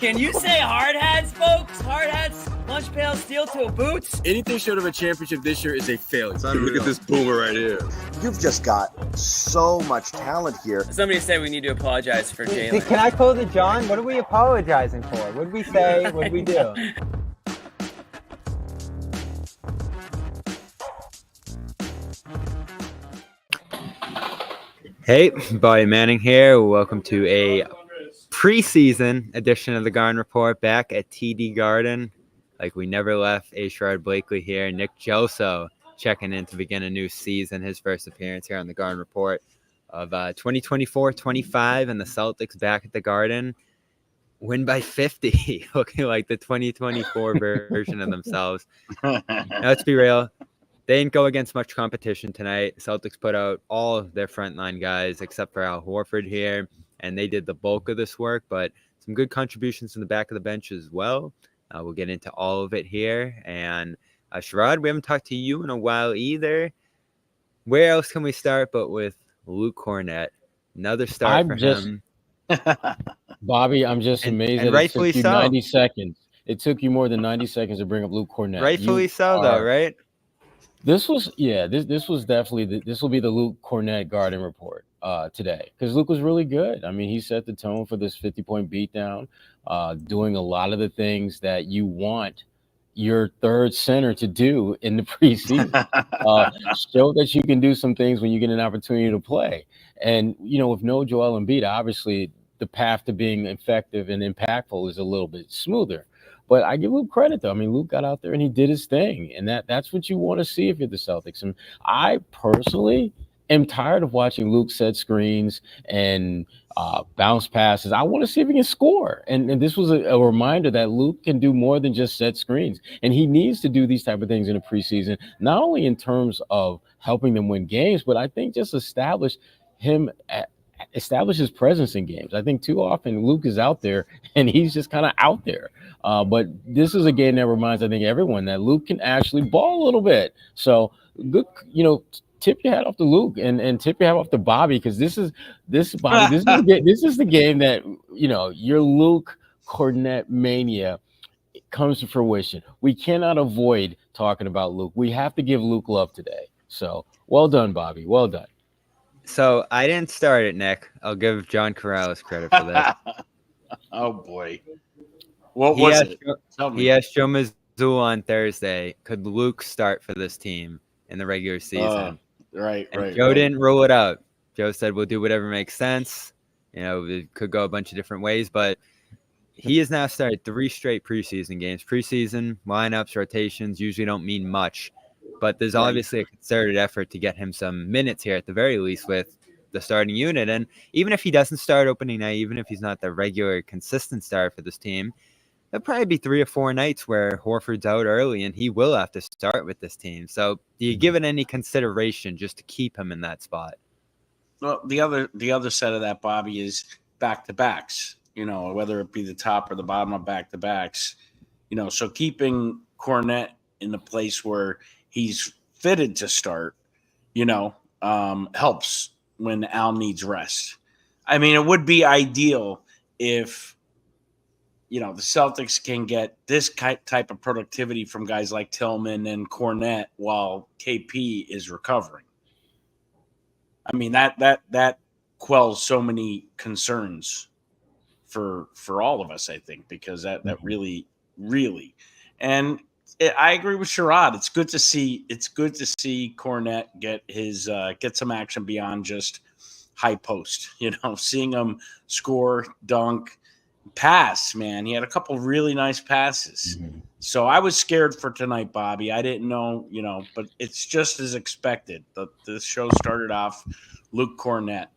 Can you say hard hats, folks? Hard hats, lunch pail, steel toe boots. Anything short of a championship this year is a failure. Look at this boomer right here. You've just got so much talent here. Somebody said we need to apologize for Jalen. Can I close it, John? What are we apologizing for? What did we say? What did we do? Hey, Bobby Manning here. Welcome to a preseason edition of the Garden Report back at TD Garden. Like we never left. Sherrod Blakely here. Nick Gelso checking in to begin a new season. His first appearance here on the Garden Report of 2024-25, and the Celtics back at the Garden. Win by 50, looking like the 2024 version of themselves. Now, let's be real. They didn't go against much competition tonight. Celtics put out all of their frontline guys except for Al Horford here, and they did the bulk of this work, but some good contributions in the back of the bench as well. We'll get into all of it here. And Sherrod, we haven't talked to you in a while either. Where else can we start but with Luke Kornet? Another start for him. Bobby, I'm just amazed that it took you 90 seconds. It took you more than 90 seconds to bring up Luke Kornet. Rightfully so, though, right? This was definitely this will be the Luke Kornet Garden Report today, because Luke was really good. I mean, he set the tone for this 50-point beatdown, doing a lot of the things that you want your third center to do in the preseason. Show that you can do some things when you get an opportunity to play. And, you know, with no Joel Embiid, obviously the path to being effective and impactful is a little bit smoother. But I give Luke credit, though. I mean, Luke got out there and he did his thing. And that's what you want to see if you're the Celtics. And I personally am tired of watching Luke set screens and bounce passes. I want to see if he can score. And this was a reminder that Luke can do more than just set screens. And he needs to do these type of things in the preseason, not only in terms of helping them win games, but I think just establish his presence in games. I think too often Luke is out there and he's just kind of out there. But this is a game that reminds, I think, everyone that Luke can actually ball a little bit. So good, you know, tip your hat off to Luke and tip your hat off to Bobby, because this is the game that, you know, your Luke Kornet mania comes to fruition. We cannot avoid talking about Luke. We have to give Luke love today. So well done, Bobby. Well done. So I didn't start it, Nick. I'll give John Corrales credit for that. Oh, boy. What was it? He asked Joe Mazzulla on Thursday, could Luke start for this team in the regular season? Right. Joe didn't rule it out. Joe said, we'll do whatever makes sense. You know, it could go a bunch of different ways, but he has now started 3 straight preseason games. Preseason lineups, rotations usually don't mean much, but there's obviously a concerted effort to get him some minutes here at the very least with the starting unit. And even if he doesn't start opening night, even if he's not the regular consistent starter for this team, there'll probably be 3 or 4 nights where Horford's out early and he will have to start with this team. So do you give it any consideration just to keep him in that spot? Well, the other set of that, Bobby, is back-to-backs, you know, whether it be the top or the bottom of back-to-backs. You know, so keeping Kornet in the place where he's fitted to start, you know, helps when Al needs rest. I mean, it would be ideal if, you know, the Celtics can get this type of productivity from guys like Tillman and Kornet while KP is recovering. I mean, that quells so many concerns for all of us, I think, because that really, and I agree with Sherrod. It's good to see Kornet get some action beyond just high post. You know, seeing him score, dunk, pass, man. He had a couple really nice passes. Mm-hmm. So I was scared for tonight, Bobby. I didn't know, you know, but it's just as expected. The show started off Luke Kornet.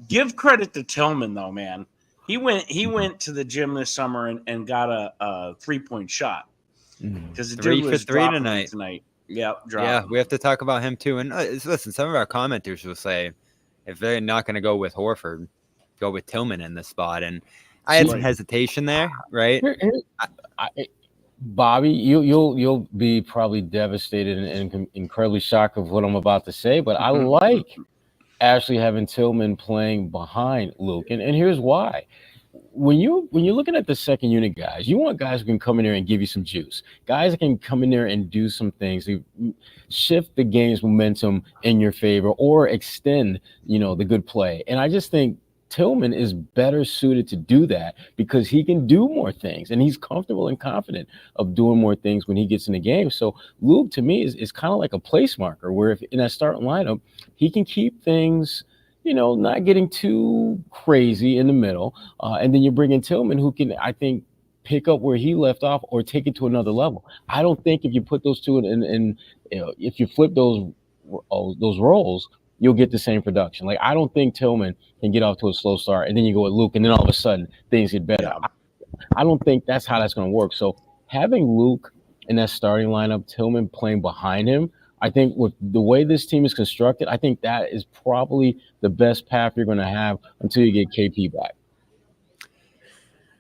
Give credit to Tillman, though, man. He went to the gym this summer and got a 3-point shot. Because the 3 dude for was 3 tonight. Yeah, we have to talk about him too. And listen, some of our commenters will say if they're not going to go with Horford, go with Tillman in this spot. And I had some hesitation there, right? Bobby, you'll be probably devastated and incredibly shocked of what I'm about to say, but I like actually having Tillman playing behind Luke, and here's why. when you're looking at the second unit guys, you want guys who can come in there and give you some juice. Guys that can come in there and do some things to shift the game's momentum in your favor or extend, the good play. And I just think Tillman is better suited to do that because he can do more things and he's comfortable and confident of doing more things when he gets in the game. So Luke, to me, is kind of like a place marker where if in that starting lineup, he can keep things, not getting too crazy in the middle. And then you bring in Tillman, who can, I think, pick up where he left off or take it to another level. I don't think if you put those two in if you flip those roles, you'll get the same production. Like, I don't think Tillman can get off to a slow start and then you go with Luke and then all of a sudden things get better. Yeah. I don't think that's how that's going to work. So having Luke in that starting lineup, Tillman playing behind him, I think with the way this team is constructed, I think that is probably the best path you're going to have until you get KP back.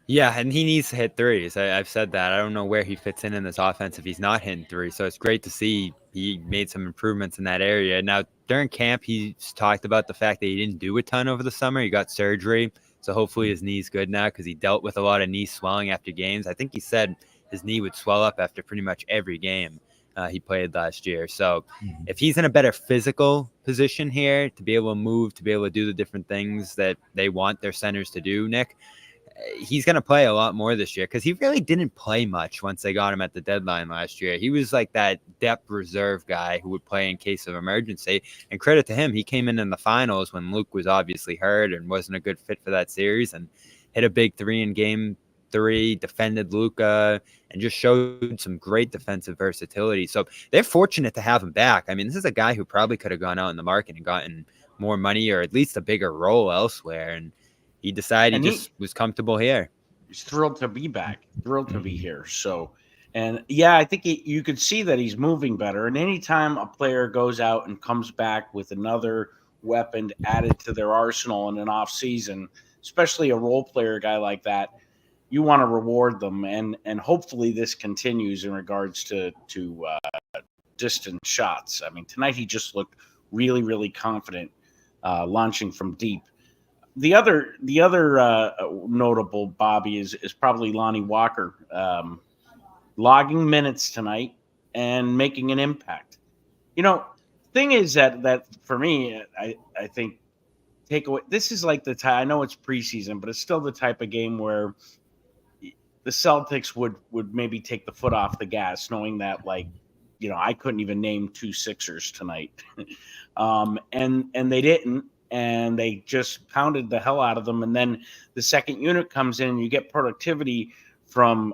Yeah, and he needs to hit threes. I've said that. I don't know where he fits in this offense if he's not hitting threes. So it's great to see he made some improvements in that area. Now, during camp, he's talked about the fact that he didn't do a ton over the summer. He got surgery. So hopefully his knee's good now because he dealt with a lot of knee swelling after games. I think he said his knee would swell up after pretty much every game he played last year. So if he's in a better physical position here to be able to move, to be able to do the different things that they want their centers to do, Nick, he's going to play a lot more this year because he really didn't play much once they got him at the deadline last year. He was like that depth reserve guy who would play in case of emergency. And credit to him, he came in the finals when Luke was obviously hurt and wasn't a good fit for that series and hit a big three in game 3, defended Luka, and just showed some great defensive versatility. So they're fortunate to have him back. I mean, this is a guy who probably could have gone out in the market and gotten more money or at least a bigger role elsewhere. And he decided he just was comfortable here. He's thrilled to be back, thrilled to be here. So, and yeah, I think you could see that he's moving better. And anytime a player goes out and comes back with another weapon added to their arsenal in an off season, especially a role player guy like that, you want to reward them. And hopefully this continues in regards to distant shots. I mean, tonight he just looked really, really confident launching from deep. The other notable, Bobby, is probably Lonnie Walker logging minutes tonight and making an impact. Thing is that for me, I think takeaway. This is like the type. I know it's preseason, but it's still the type of game where the Celtics would maybe take the foot off the gas, knowing that I couldn't even name 2 Sixers tonight, and they didn't. And they just pounded the hell out of them. And then the second unit comes in and you get productivity from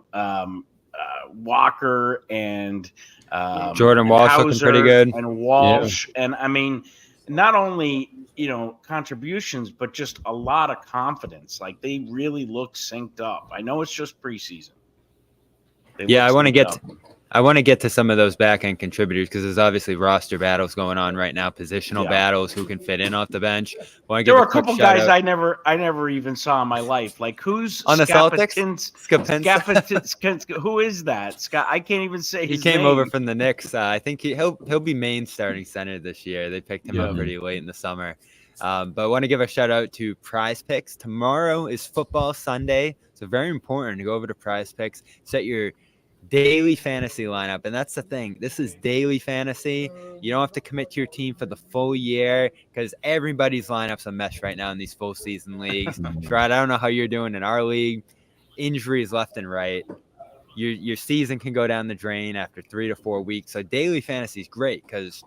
Walker and Jordan Walsh Hauser looking pretty good. And Walsh. Yeah. And I mean, not only, contributions, but just a lot of confidence. Like they really look synced up. I know it's just preseason. I want to get to some of those back-end contributors because there's obviously roster battles going on right now, positional battles, who can fit in off the bench. There were a couple guys I never even saw in my life. Like who's on the Celtics? Who is that? Scott, I can't even say his name. He came over from the Knicks. I think he'll be main starting center this year. They picked him up pretty late in the summer. But I want to give a shout out to Prize Picks. Tomorrow is football Sunday, so very important to go over to Prize Picks, set your daily fantasy lineup. And that's the thing. This is daily fantasy. You don't have to commit to your team for the full year because everybody's lineup's a mess right now in these full season leagues. Sherrod, I don't know how you're doing in our league. Injuries left and right. Your season can go down the drain after 3 to 4 weeks. So daily fantasy is great because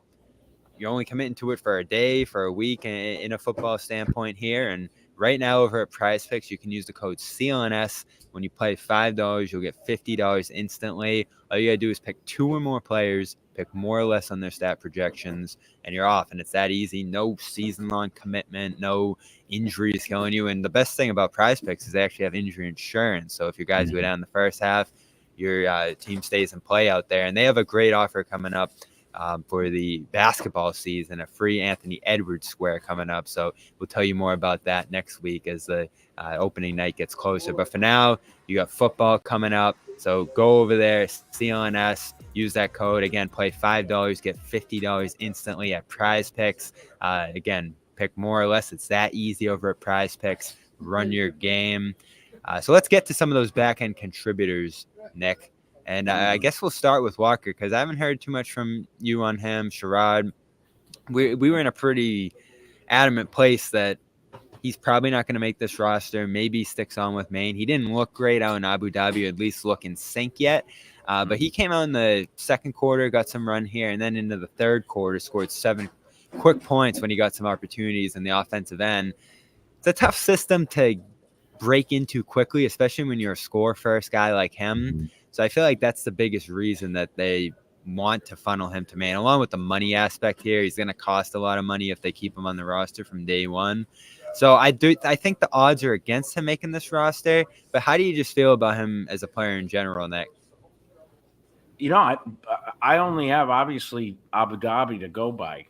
you're only committing to it for a day, for a week in a football standpoint here. And right now over at Prize Picks, you can use the code CLNS. When you play $5, you'll get $50 instantly. All you got to do is pick 2 or more players, pick more or less on their stat projections, and you're off. And it's that easy. No season-long commitment, no injuries killing you. And the best thing about Prize Picks is they actually have injury insurance. So if your guys go down in the first half, your team stays in play out there. And they have a great offer coming up for the basketball season, a free Anthony Edwards square coming up. So we'll tell you more about that next week as the opening night gets closer. But for now, you got football coming up. So go over there, CLNS, use that code. Again, play $5, get $50 instantly at Prize Picks. Again, pick more or less. It's that easy over at Prize Picks. Run your game. So let's get to some of those back-end contributors, Nick. And I guess we'll start with Walker because I haven't heard too much from you on him. Sherrod, we were in a pretty adamant place that he's probably not going to make this roster. Maybe he sticks on with Maine. He didn't look great out in Abu Dhabi, or at least look in sync yet. But he came out in the second quarter, got some run here, and then into the third quarter scored 7 quick points when he got some opportunities in the offensive end. It's a tough system to break into quickly, especially when you're a score-first guy like him. So I feel like that's the biggest reason that they want to funnel him to Maine, along with the money aspect here. He's going to cost a lot of money if they keep him on the roster from day one. So I think the odds are against him making this roster. But how do you just feel about him as a player in general, Nick? You know, I only have obviously Abu Dhabi to go by,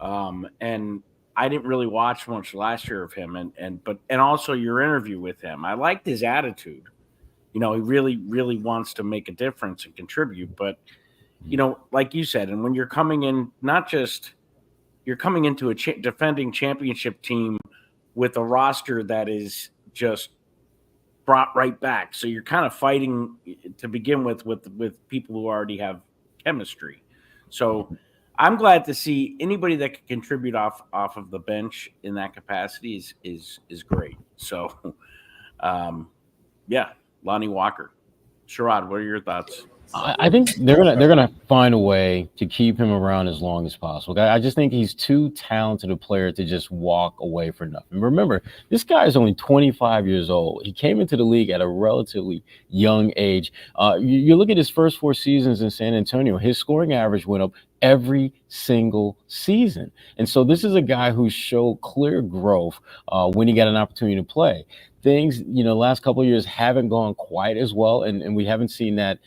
and I didn't really watch much last year of him, and also your interview with him. I liked his attitude. You know, he really wants to make a difference and contribute. But you know, like you said, and when you're coming in, you're coming into a defending championship team with a roster that is just brought right back. So you're kind of fighting to begin with people who already have chemistry. So I'm glad to see anybody that can contribute off of the bench in that capacity is great. So, yeah, Lonnie Walker. Sherrod, what are your thoughts? I think they're gonna find a way to keep him around as long as possible. I just think he's too talented a player to just walk away for nothing. Remember, this guy is only 25 years old. He came into the league at a relatively young age. You look at his first 4 seasons in San Antonio, his scoring average went up every single season. And so this is a guy who showed clear growth when he got an opportunity to play. Things, you know, last couple of years haven't gone quite as well, and we haven't seen that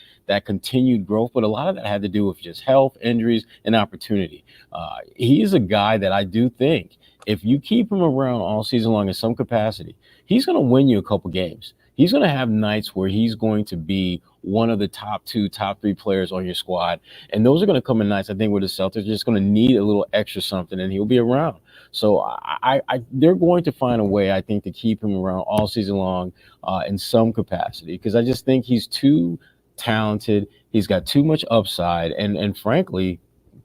continued growth, but a lot of that had to do with just health, injuries, and opportunity. He is a guy that I do think if you keep him around all season long in some capacity, he's going to win you a couple games. He's going to have nights where he's going to be one of the top 2, top 3 players on your squad. And those are going to come in nights, I think, where the Celtics are just going to need a little extra something, and he'll be around. So they're going to find a way, I think, to keep him around all season long in some capacity, because I just think he's too talented. He's got too much upside. And frankly,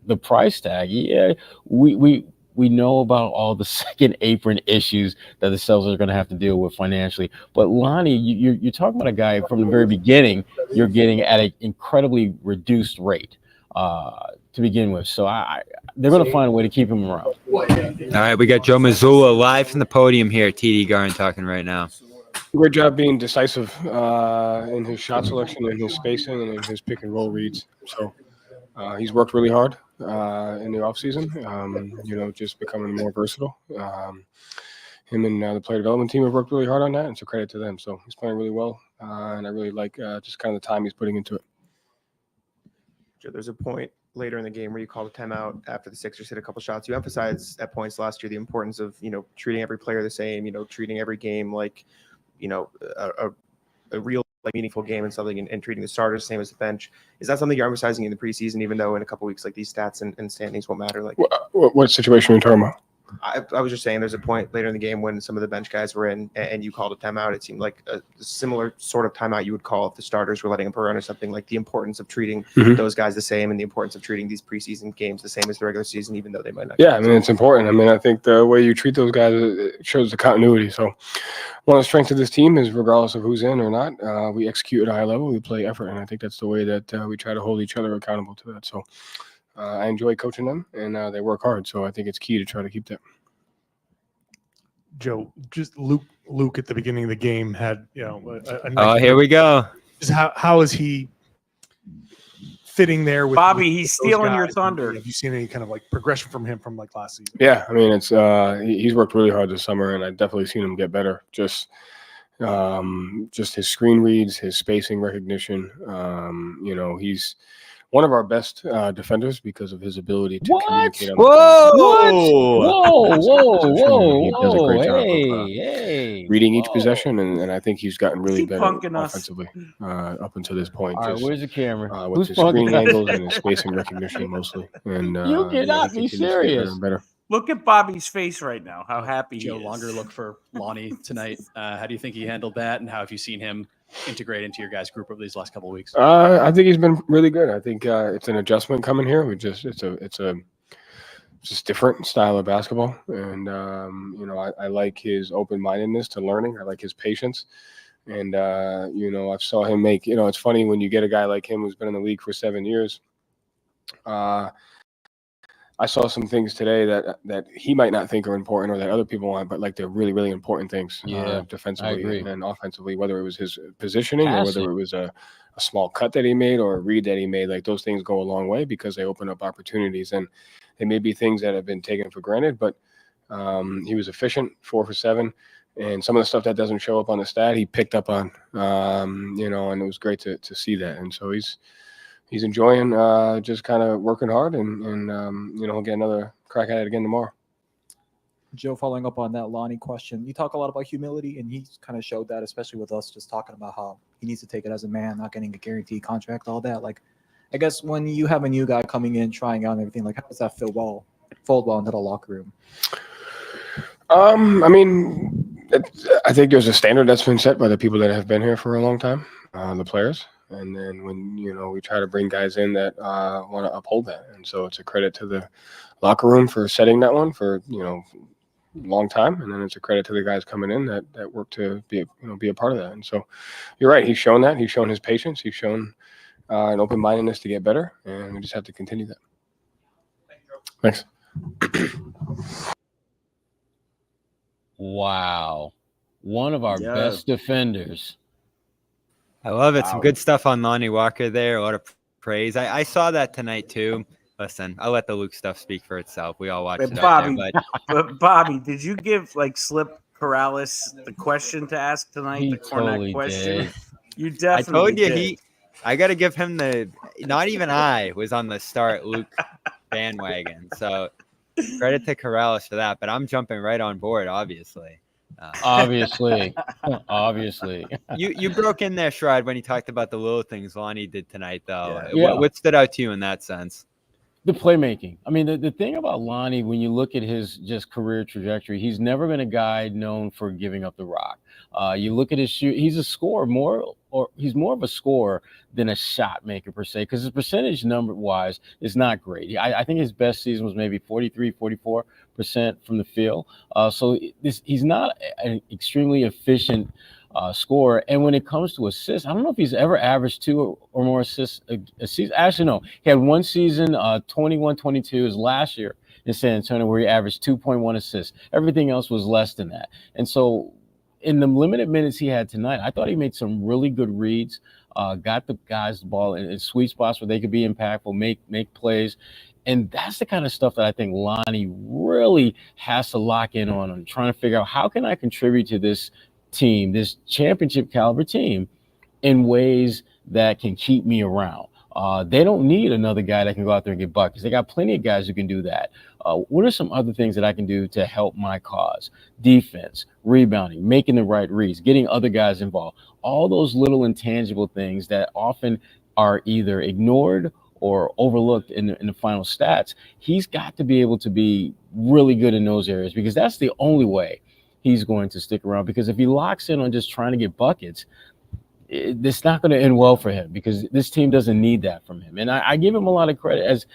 the price tag, yeah, we know about all the second apron issues that the Celtics are going to have to deal with financially. But Lonnie, you're talking about a guy from the very beginning you're getting at an incredibly reduced rate to begin with. So they're going to find a way to keep him around. All right, we got Joe Mazzulla live from the podium here at TD Garden talking right now. Great job being decisive in his shot selection, in his spacing, and in his pick and roll reads. So he's worked really hard in the offseason, you know, just becoming more versatile. Him and the player development team have worked really hard on that, and so credit to them. So he's playing really well, and I really like just kind of the time he's putting into it. Joe, there's a point later in the game where you called a timeout after the Sixers hit a couple shots. You emphasized at points last year the importance of, you know, treating every player the same, you know, treating every game like, you know, a real, like, meaningful game and something, and treating the starters the same as the bench. Is that something you're emphasizing in the preseason, even though in a couple weeks, like, these stats and standings won't matter? Like, what situation are you talking about? I was just saying there's a point later in the game when some of the bench guys were in and you called a timeout. It seemed like a similar sort of timeout you would call if the starters were letting them run or something, like the importance of treating those guys the same and the importance of treating these preseason games the same as the regular season, even though they might not. Yeah, I mean, it's important. I mean, I think the way you treat those guys, it shows the continuity. So one of the strengths of this team is regardless of who's in or not, we execute at a high level, we play effort. And I think that's the way that we try to hold each other accountable to that. So I enjoy coaching them, and they work hard. So I think it's key to try to keep that. Joe, just Luke at the beginning of the game had, you know, a nice here we go. Just how is he fitting there with Bobby? He's stealing your guys? thunder. Have you seen any kind of like progression from him from like last season? Yeah, I mean, it's he's worked really hard this summer, and I've definitely seen him get better. Just his screen reads, his spacing recognition. You know, he's one of our best defenders because of his ability to communicate. Whoa! He does a great job Hey! reading each possession, and I think he's gotten really better punking us? offensively up until this point. All right, where's the camera? With his screen angles and his spacing recognition mostly. And you cannot be serious. Better. Look at Bobby's face right now. How happy Joe, he is. longer look for Lonnie tonight. How do you think he handled that, and how have you seen him integrate into your guys' group over these last couple of weeks? I think he's been really good. I think it's an adjustment coming here. It's a just different style of basketball, and I like his open-mindedness to learning. I like his patience, and I've saw him make. It's funny when you get a guy like him who's been in the league for 7 years. I saw some things today that he might not think are important or that other people want, but like they're really, really important things. Defensively and offensively, whether it was his positioning or whether it was a small cut that he made or a read that he made. Like those things go a long way because they open up opportunities, and they may be things that have been taken for granted, but he was efficient, 4 for 7. And some of the stuff that doesn't show up on the stat, he picked up on, and it was great to see that. And so he's enjoying just kind of working hard, and he'll get another crack at it again tomorrow. Joe, following up on that Lonnie question, you talk a lot about humility, and he's kind of showed that, especially with us just talking about how he needs to take it as a man, not getting a guaranteed contract, all that. Like, I guess when you have a new guy coming in, trying out and everything, like how does that fold well into the locker room? I think there's a standard that's been set by the people that have been here for a long time, the players. And then when, we try to bring guys in that want to uphold that. And so it's a credit to the locker room for setting that one for, a long time. And then it's a credit to the guys coming in that work to be a part of that. And so you're right. He's shown that. He's shown his patience. He's shown an open-mindedness to get better. And we just have to continue that. Thanks. Wow. One of our best defenders. I love it. Some good stuff on Lonnie Walker there. A lot of praise. I saw that tonight too. Listen, I'll let the Luke stuff speak for itself. We all watched it. Bobby, but Bobby, did you give Slip Corrales the question to ask tonight? He the Cornet totally question. did. You definitely. I told you did. I got to give him not even I was on the start Luke bandwagon. So credit to Corrales for that. But I'm jumping right on board, obviously. Obviously. You broke in there, Sherrod, when you talked about the little things Lonnie did tonight, though. Yeah. What stood out to you in that sense? The playmaking. I mean, the thing about Lonnie, when you look at his just career trajectory, he's never been a guy known for giving up the rock. You look at his shoot, he's a scorer he's more of a scorer than a shot maker per se, because his percentage number-wise is not great. I think his best season was maybe 43, 44% from the field. So he's not an extremely efficient scorer. And when it comes to assists, I don't know if he's ever averaged 2 or more assists a season. Actually, no. He had one season, 21-22, is last year in San Antonio, where he averaged 2.1 assists. Everything else was less than that. And so in the limited minutes he had tonight, I thought he made some really good reads, got the guys the ball in sweet spots where they could be impactful, make plays. And that's the kind of stuff that I think Lonnie really has to lock in on trying to figure out, how can I contribute to this team, this championship caliber team, in ways that can keep me around. They don't need another guy that can go out there and get buckets. They got plenty of guys who can do that. What are some other things that I can do to help my cause? Defense, rebounding, making the right reads, getting other guys involved. All those little intangible things that often are either ignored or overlooked in the final stats. He's got to be able to be really good in those areas, because that's the only way he's going to stick around. Because if he locks in on just trying to get buckets, it's not going to end well for him, because this team doesn't need that from him. And I give him a lot of credit, as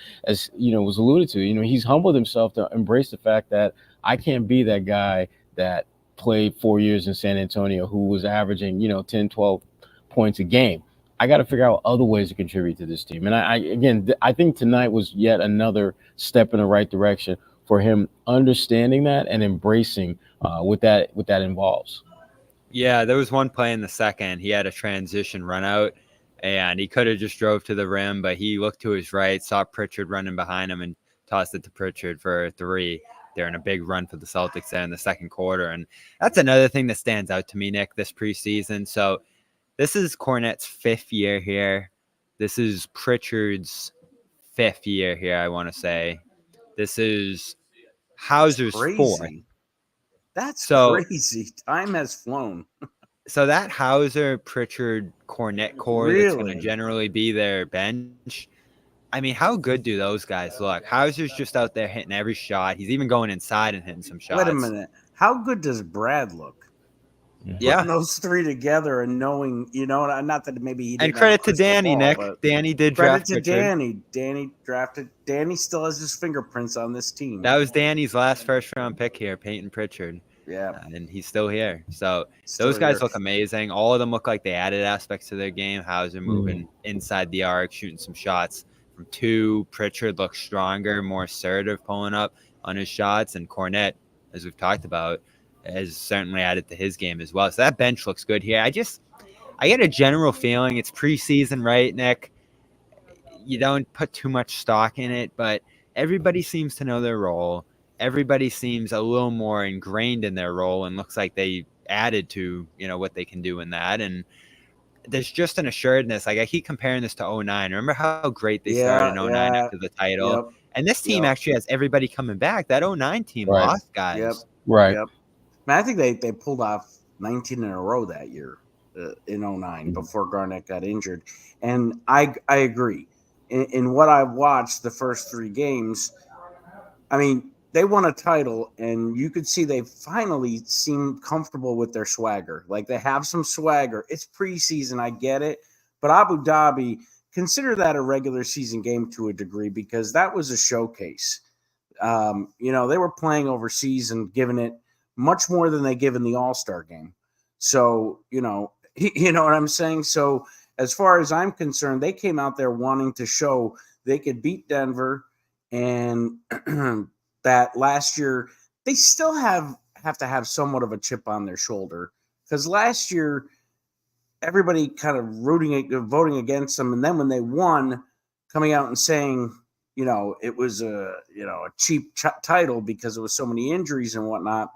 was alluded to. He's humbled himself to embrace the fact that I can't be that guy that played 4 years in San Antonio who was averaging 10, 12 points a game. I got to figure out other ways to contribute to this team. And I think tonight was yet another step in the right direction for him, understanding that and embracing what that involves. Yeah, there was one play in the second. He had a transition run out, and he could have just drove to the rim, but he looked to his right, saw Pritchard running behind him, and tossed it to Pritchard for a 3 during a big run for the Celtics there in the second quarter. And that's another thing that stands out to me, Nick, this preseason. So this is Cornet's 5th year here. This is Pritchard's 5th year here, I want to say. This is Hauser's 4th. That's crazy. Time has flown. So that Hauser, Pritchard, Cornet core that's going to generally be their bench, I mean, how good do those guys look? Hauser's just out there hitting every shot. He's even going inside and hitting some shots. Wait a minute. How good does Brad look? Yeah. Putting those three together and knowing, not that maybe he didn't And credit to Danny, ball, Nick. but Danny did credit draft to Pritchard. Danny still has his fingerprints on this team. That was Danny's last first-round pick here, Peyton Pritchard. Yeah. And he's still here. So Still those guys here. look amazing. All of them look like they added aspects to their game. Hauser moving inside the arc, shooting some shots from two. Pritchard looks stronger, more assertive, pulling up on his shots. And Cornette, as we've talked about, has certainly added to his game as well. So that bench looks good here. I get a general feeling it's preseason, right, Nick? You don't put too much stock in it, but everybody seems to know their role. Everybody seems a little more ingrained in their role and looks like they added to, what they can do in that. And there's just an assuredness. Like I keep comparing this to 2009. Remember how great they started in 2009 after the title? Yep. And this team actually has everybody coming back. That 2009 team lost guys. Yep. Right. Yep. Man, I think they pulled off 19 in a row that year in 2009 before Garnett got injured. And I agree. In what I've watched the first three games, I mean, they won a title, and you could see they finally seem comfortable with their swagger. Like they have some swagger. It's preseason, I get it. But Abu Dhabi, consider that a regular season game to a degree because that was a showcase. They were playing overseas and giving it much more than they give in the All-Star game. So, you know what I'm saying? So as far as I'm concerned, they came out there wanting to show they could beat Denver and that last year they still have to have somewhat of a chip on their shoulder because last year everybody kind of voting against them, and then when they won, coming out and saying it was a cheap title because there was so many injuries and whatnot.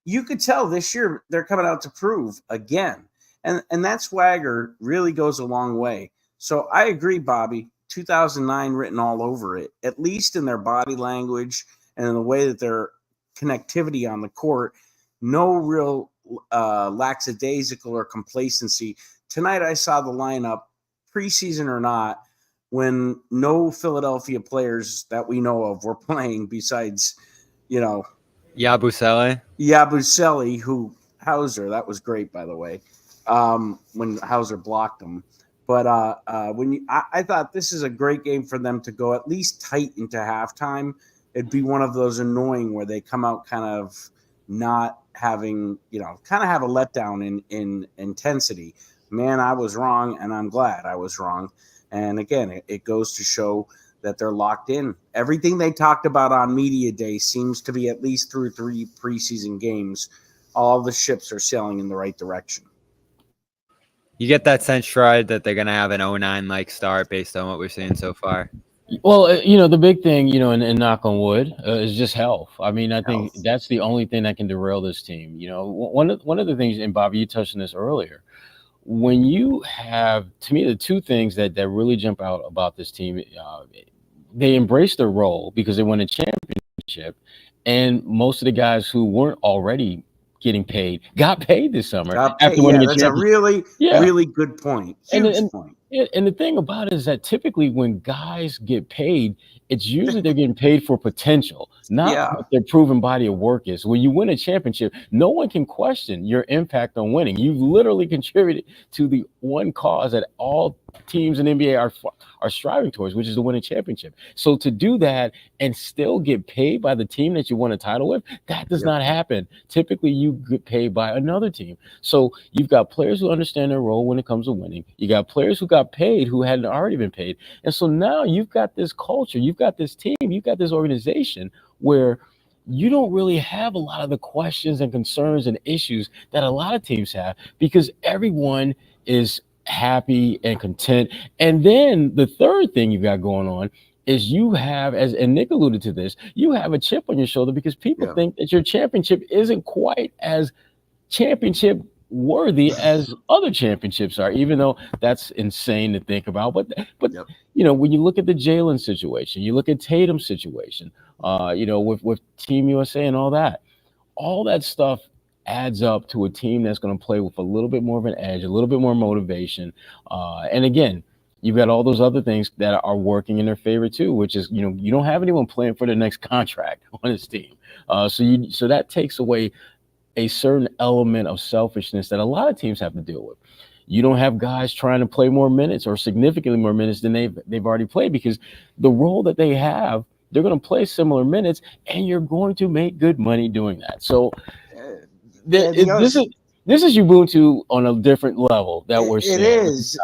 You could tell this year they're coming out to prove again, and that swagger really goes a long way. So I agree, Bobby. 2009 written all over it, at least in their body language and in the way that their connectivity on the court. No real lackadaisical or complacency. Tonight I saw the lineup, preseason or not, when no Philadelphia players that we know of were playing besides, Yabusele, who Hauser, that was great, by the way, when Hauser blocked him. But I thought this is a great game for them to go at least tight into halftime. It'd be one of those annoying where they come out kind of not having, kind of have a letdown in intensity. Man, I was wrong, and I'm glad I was wrong. And again, it goes to show that they're locked in. Everything they talked about on Media Day seems to be, at least through 3 preseason games, all the ships are sailing in the right direction. You get that sense, Sherrod, that they're going to have an 09-like start based on what we're seeing so far? Well, the big thing, and knock on wood, is just health. I mean, I think that's the only thing that can derail this team. One of the things, and Bobby, you touched on this earlier, when you have, to me, the two things that really jump out about this team, they embrace their role because they won a championship, and most of the guys who weren't already getting paid got paid this summer after winning a championship. That's a really good point. Huge point. And the thing about it is that typically when guys get paid, it's usually they're getting paid for potential, not what their proven body of work is. When you win a championship, no one can question your impact on winning. You've literally contributed to the one cause that all teams in the NBA are striving towards, which is to win a championship. So to do that and still get paid by the team that you won a title with, that does not happen. Typically, you get paid by another team. So you've got players who understand their role when it comes to winning. You got players who got paid who hadn't already been paid. And so now you've got this culture, you've got this team, you've got this organization where you don't really have a lot of the questions and concerns and issues that a lot of teams have because everyone is happy and content. And then the third thing you've got going on is you have, and Nick alluded to this, you have a chip on your shoulder because people think that your championship isn't quite as championship worthy as other championships are, even though that's insane to think about. But when you look at the Jalen situation, you look at Tatum's situation, with Team USA and all that stuff adds up to a team that's going to play with a little bit more of an edge, a little bit more motivation. And again, you've got all those other things that are working in their favor too, which is, you don't have anyone playing for the next contract on this team. So that takes away a certain element of selfishness that a lot of teams have to deal with. You don't have guys trying to play more minutes or significantly more minutes than they've already played, because the role that they have, they're going to play similar minutes, and you're going to make good money doing that. So this is Ubuntu on a different level that we're seeing. It is,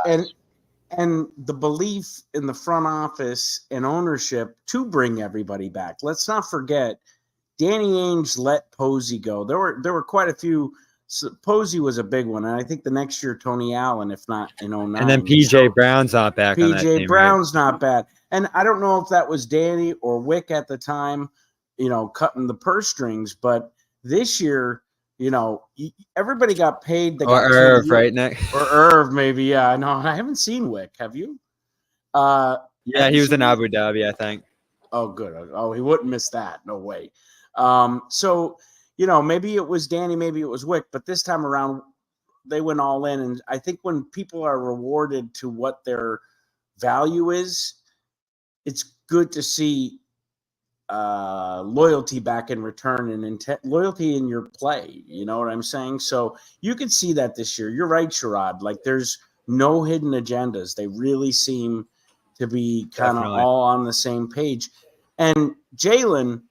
and the belief in the front office and ownership to bring everybody back. Let's not forget, Danny Ainge let Posey go. There were quite a few. So Posey was a big one, and I think the next year Tony Allen, if not in 09. And then PJ Brown's not back on that team. PJ Brown's not bad. And I don't know if that was Danny or Wick at the time, cutting the purse strings. But this year, everybody got paid. Or Irv, right, Nick? Or Irv, maybe. Yeah, I know. I haven't seen Wick. Have you? Yeah, he was in Abu Dhabi, I think. Oh, good. Oh, he wouldn't miss that. No way. So, maybe it was Danny, maybe it was Wick, but this time around, they went all in. And I think when people are rewarded to what their value is, it's good to see loyalty back in return and loyalty in your play. You know what I'm saying? So you could see that this year. You're right, Sherrod. Like, there's no hidden agendas. They really seem to be kind of all on the same page. And Jalen,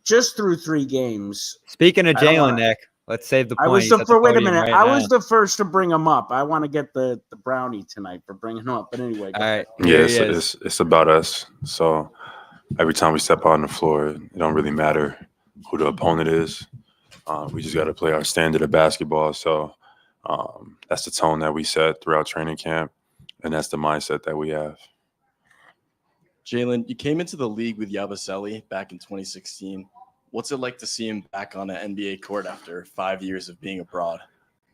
just through 3 games. Speaking of Jalen, Nick, let's save the point. Wait a minute. I was the first to bring him up. I want to get the brownie tonight for bringing him up. But anyway. All right. Yeah, it's about us. So every time we step out on the floor, it don't really matter who the opponent is. We just got to play our standard of basketball. So that's the tone that we set throughout training camp, and that's the mindset that we have. Jalen, you came into the league with Yabusele back in 2016. What's it like to see him back on an NBA court after 5 years of being abroad?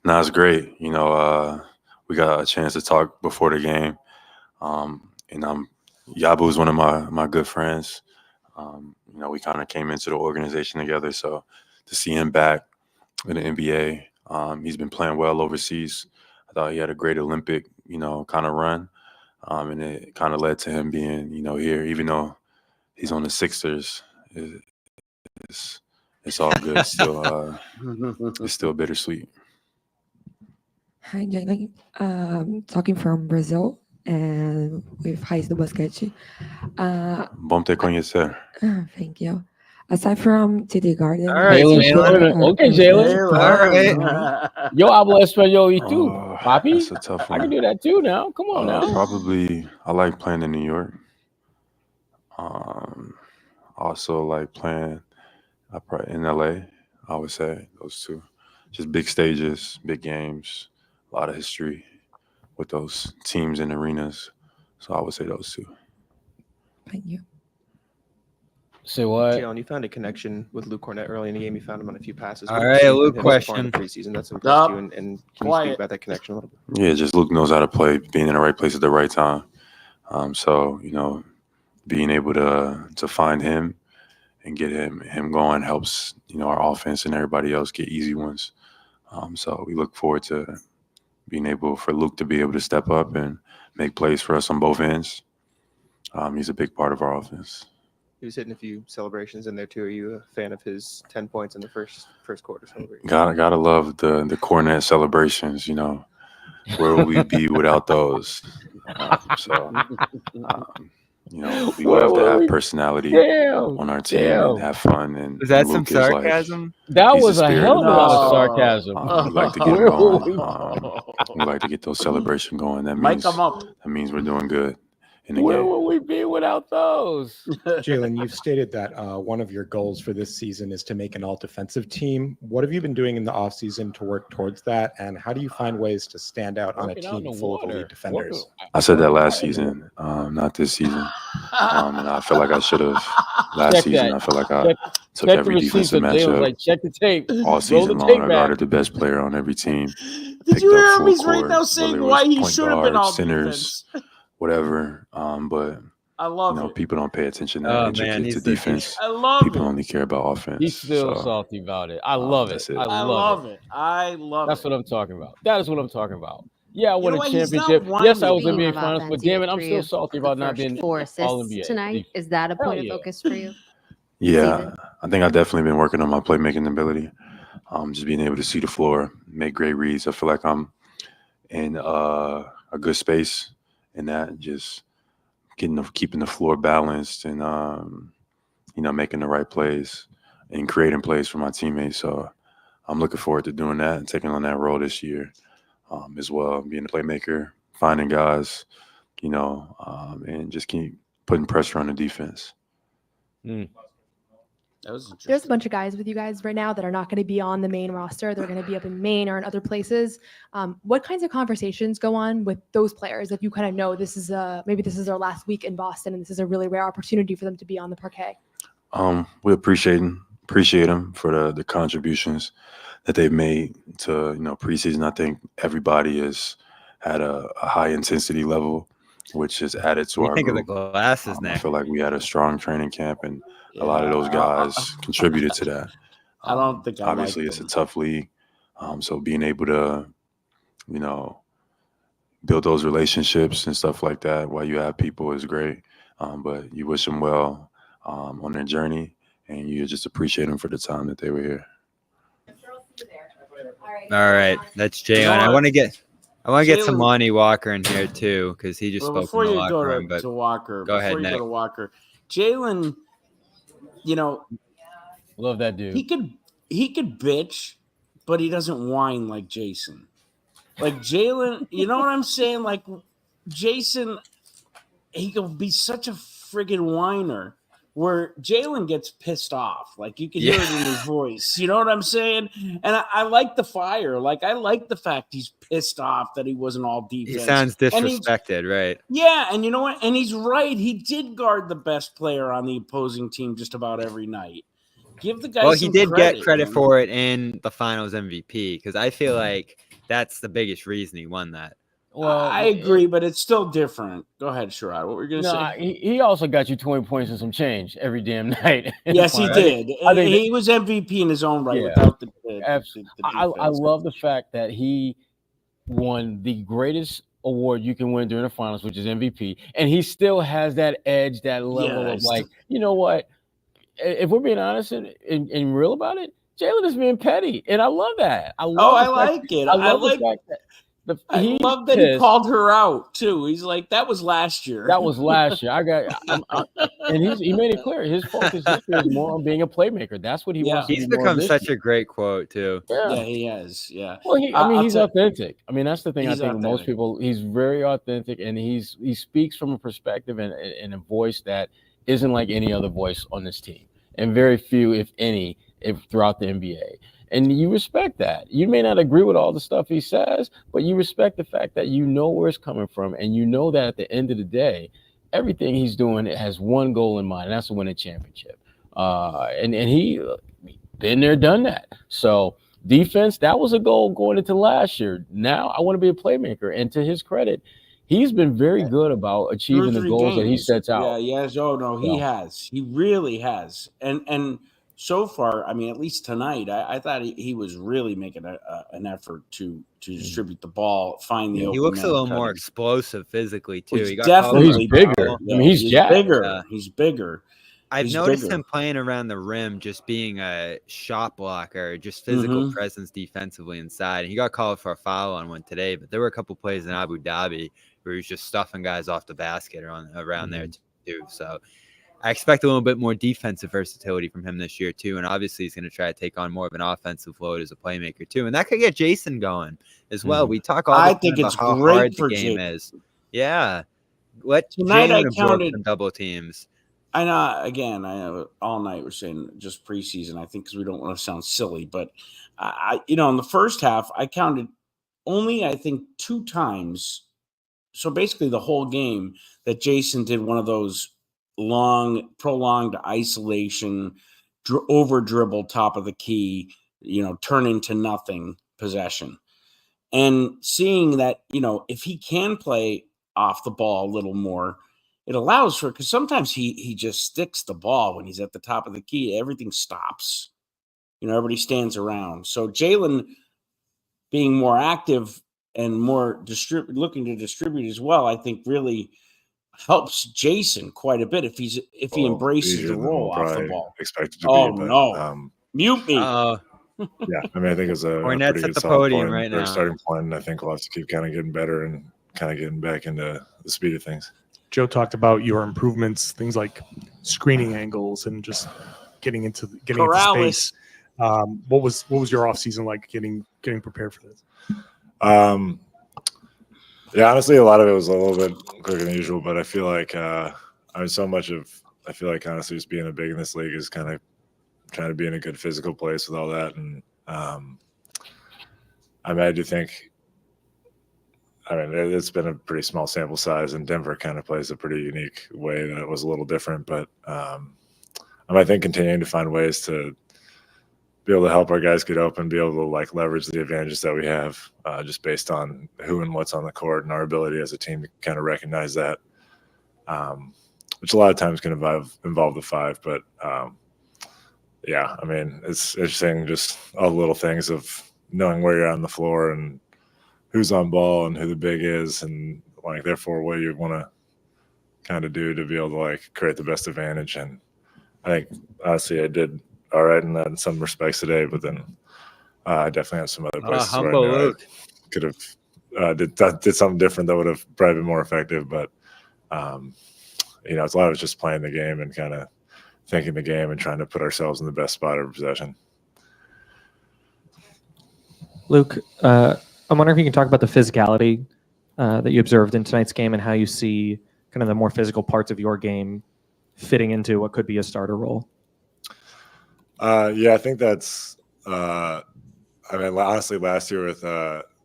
No, it's great. We got a chance to talk before the game. And Yabu is one of my good friends. We kind of came into the organization together. So to see him back in the NBA, he's been playing well overseas. I thought he had a great Olympic, kind of run. And it kind of led to him being, here, even though he's on the Sixers. It's all good. Still, it's still bittersweet. Hi, Jalen. Talking from Brazil and with Raiz do Basquete. Bom te conhecer. Thank you. Aside from TD Garden. All right, Jalen. Okay, Jalen. All right. Yo hablo español y tú, papi. That's a tough one. I can do that too now. Come on now. Probably, I like playing in New York. Also like playing in LA. I would say those two. Just big stages, big games, a lot of history with those teams and arenas. So I would say those two. Thank you. Say what? Jalen, you found a connection with Luke Cornett early in the game. You found him on a few passes. All right, Luke question. Preseason. That's impressed you. And can you speak about that connection a little bit? Yeah, just Luke knows how to play, being in the right place at the right time. So being able to find him and get him going helps our offense and everybody else get easy ones. So we look forward to being able for Luke to be able to step up and make plays for us on both ends. He's a big part of our offense. He was hitting a few celebrations in there too. Are you a fan of his 10 points in the first quarter celebration? Gotta love the Cornette celebrations. Where would we be without those? We love to have personality on our team and have fun. And is that some sarcasm? That was a hell of a lot of sarcasm. We'd like to get going. We'd like to get those celebrations going. That means we're doing good. Where will we be without those? Jalen, you've stated that one of your goals for this season is to make an all-defensive team. What have you been doing in the offseason to work towards that? And how do you find ways to stand out on a team full of elite defenders? I said that last season, not this season. And I feel like I should have last season. I feel like I took every defensive matchup check the tape. All season long. I guarded the best player on every team. Did you hear him? He's right now saying why he should have been all centers. Whatever, but I love people don't pay attention to defense. I love people only care about offense. He's still salty about it. I love it. I love it. That's what I'm talking about. That is what I'm talking about. Yeah, I You won know a what? He's not championship. Yes, I was whining. NBA Of Finals, offense, but he damn had it, I'm 3 still of salty the about not first being 4 All assists NBA. tonight. Is that a Hell point of yeah. focus for you? Yeah, Season? I think I've definitely been working on my playmaking ability. Just being able to see the floor, make great reads. I feel like I'm in a good space in that, just keeping the floor balanced and making the right plays and creating plays for my teammates. So I'm looking forward to doing that and taking on that role this year as well, being a playmaker, finding guys, and just keep putting pressure on the defense. That was interesting. There's a bunch of guys with you guys right now that are not going to be on the main roster. They're going to be up in Maine or in other places. What kinds of conversations go on with those players if you kind of know this is maybe this is their last week in Boston and this is a really rare opportunity for them to be on the parquet? We appreciate them for the contributions that they've made to preseason. I think everybody has had a high intensity level, which has added to What do you our think of the group. glasses, I Nick? feel like we had a strong training camp, and a lot of those guys contributed to that. I don't think I Obviously, like it's a them. tough league, so being able to, build those relationships and stuff like that while you have people is great. But you wish them well on their journey, and you just appreciate them for the time that they were here. All right, that's Jalen. You know I what? want to get some Jalen- Lonnie Walker in here too, because he just Well, spoke before in the you locker go room. But to Walker, go ahead, before you Nick. go to Walker, Jalen, Love that dude. he could bitch, but he doesn't whine like Jason. Like Jalen, you know what I'm saying? Like Jason, he could be such a friggin' whiner. Where Jalen gets pissed off, like you can hear it in his voice. You know what I'm saying? And I like the fire. Like I like the fact he's pissed off that he wasn't all defense. He sounds And disrespected, right? yeah, and you know what? And he's right. He did guard the best player on the opposing team just about every night. Give the guy Well, he some did get credit man. for it in the Finals MVP because I feel like that's the biggest reason he won that. Well, I agree, but it's still different. Go ahead, Sherrod. What were you going to say? He also got you 20 points and some change every damn night. Yes, he did. I think he was MVP in his own right Yeah, without the absolutely. defense. I love the fact that he won the greatest award you can win during the finals, which is MVP, and he still has that edge, that level of like, you know what? If we're being honest and real about it, Jalen is being petty, and I love that. I like it. I love the fact that. I love that he called her out too. He's like, that was last year. That was last year. And he made it clear his focus this year is more on being a playmaker. That's what he wants. He's become such a great quote too. Yeah, he has. Yeah. Well, he's authentic. I mean, that's the thing. I think most authentic. people. He's very authentic, and he speaks from a perspective and a voice that isn't like any other voice on this team, and very few, if any, throughout the NBA. And you respect that. You may not agree with all the stuff he says, but you respect the fact that you know where it's coming from, and you know that at the end of the day, everything he's doing has one goal in mind, and that's to win a championship. And he been there, done that. So defense, that was a goal going into last year. Now I want to be a playmaker, and to his credit, he's been very good about achieving the goals that he sets out. Yeah, yes. Oh no, he has. He really has. And so far, I mean, at least tonight, I thought he was really making an effort to distribute the ball, find the. He looks a little more explosive physically too. He's He got definitely bigger. Yeah, I mean, he's jacked. bigger. Yeah. He's bigger. I've He's noticed bigger. him playing around the rim, just being a shot blocker, just physical presence defensively inside. And he got called for a foul on one today, but there were a couple plays in Abu Dhabi where he was just stuffing guys off the basket around there too. So I expect a little bit more defensive versatility from him this year too. And obviously he's going to try to take on more of an offensive load as a playmaker too. And that could get Jason going as well. We talk all the time about how hard the game is. Yeah. Let Tonight I Jalen absorb counted some double teams. I know all night we're saying just preseason, I think, because we don't want to sound silly, but in the first half, I counted only, I think, 2 times. So basically the whole game that Jason did one of those long, prolonged isolation, over dribble top of the key, turn into nothing possession. And seeing that, if he can play off the ball a little more, it allows for, because sometimes he just sticks the ball when he's at the top of the key. Everything stops. Everybody stands around. So Jalen being more active and more looking to distribute as well, I think really helps Jason quite a bit if he embraces easier the than role we'll off the probably ball. expect it to Oh be, but no, mute me. yeah, I mean, I think it's a Cornette's pretty at good the solid podium point right or now. starting point, and I think we'll have to keep kind of getting better and kind of getting back into the speed of things. Joe talked about your improvements, things like screening angles and just getting into space. What was your off season like getting prepared for this? Yeah, honestly, a lot of it was a little bit quicker than usual, but I feel like honestly just being a big in this league is kind of trying to be in a good physical place with all that, and I do think. It's been a pretty small sample size, and Denver kind of plays a pretty unique way that was a little different. But I think continuing to find ways to be able to help our guys get open, be able to leverage the advantages that we have, just based on who and what's on the court and our ability as a team to kind of recognize that, which a lot of times can involve the five. But yeah, it's interesting, just all the little things of knowing where you're on the floor and who's on ball and who the big is, and therefore what you want to kind of do to be able to create the best advantage. And I think honestly I did all right in that in some respects today, but then I definitely have some other places where I know I could have did something different that would have probably been more effective. But it's a lot of just playing the game and kind of thinking the game and trying to put ourselves in the best spot every possession. Luke, I'm wondering if you can talk about the physicality that you observed in tonight's game and how you see kind of the more physical parts of your game fitting into what could be a starter role. Yeah, I think that's. Honestly, last year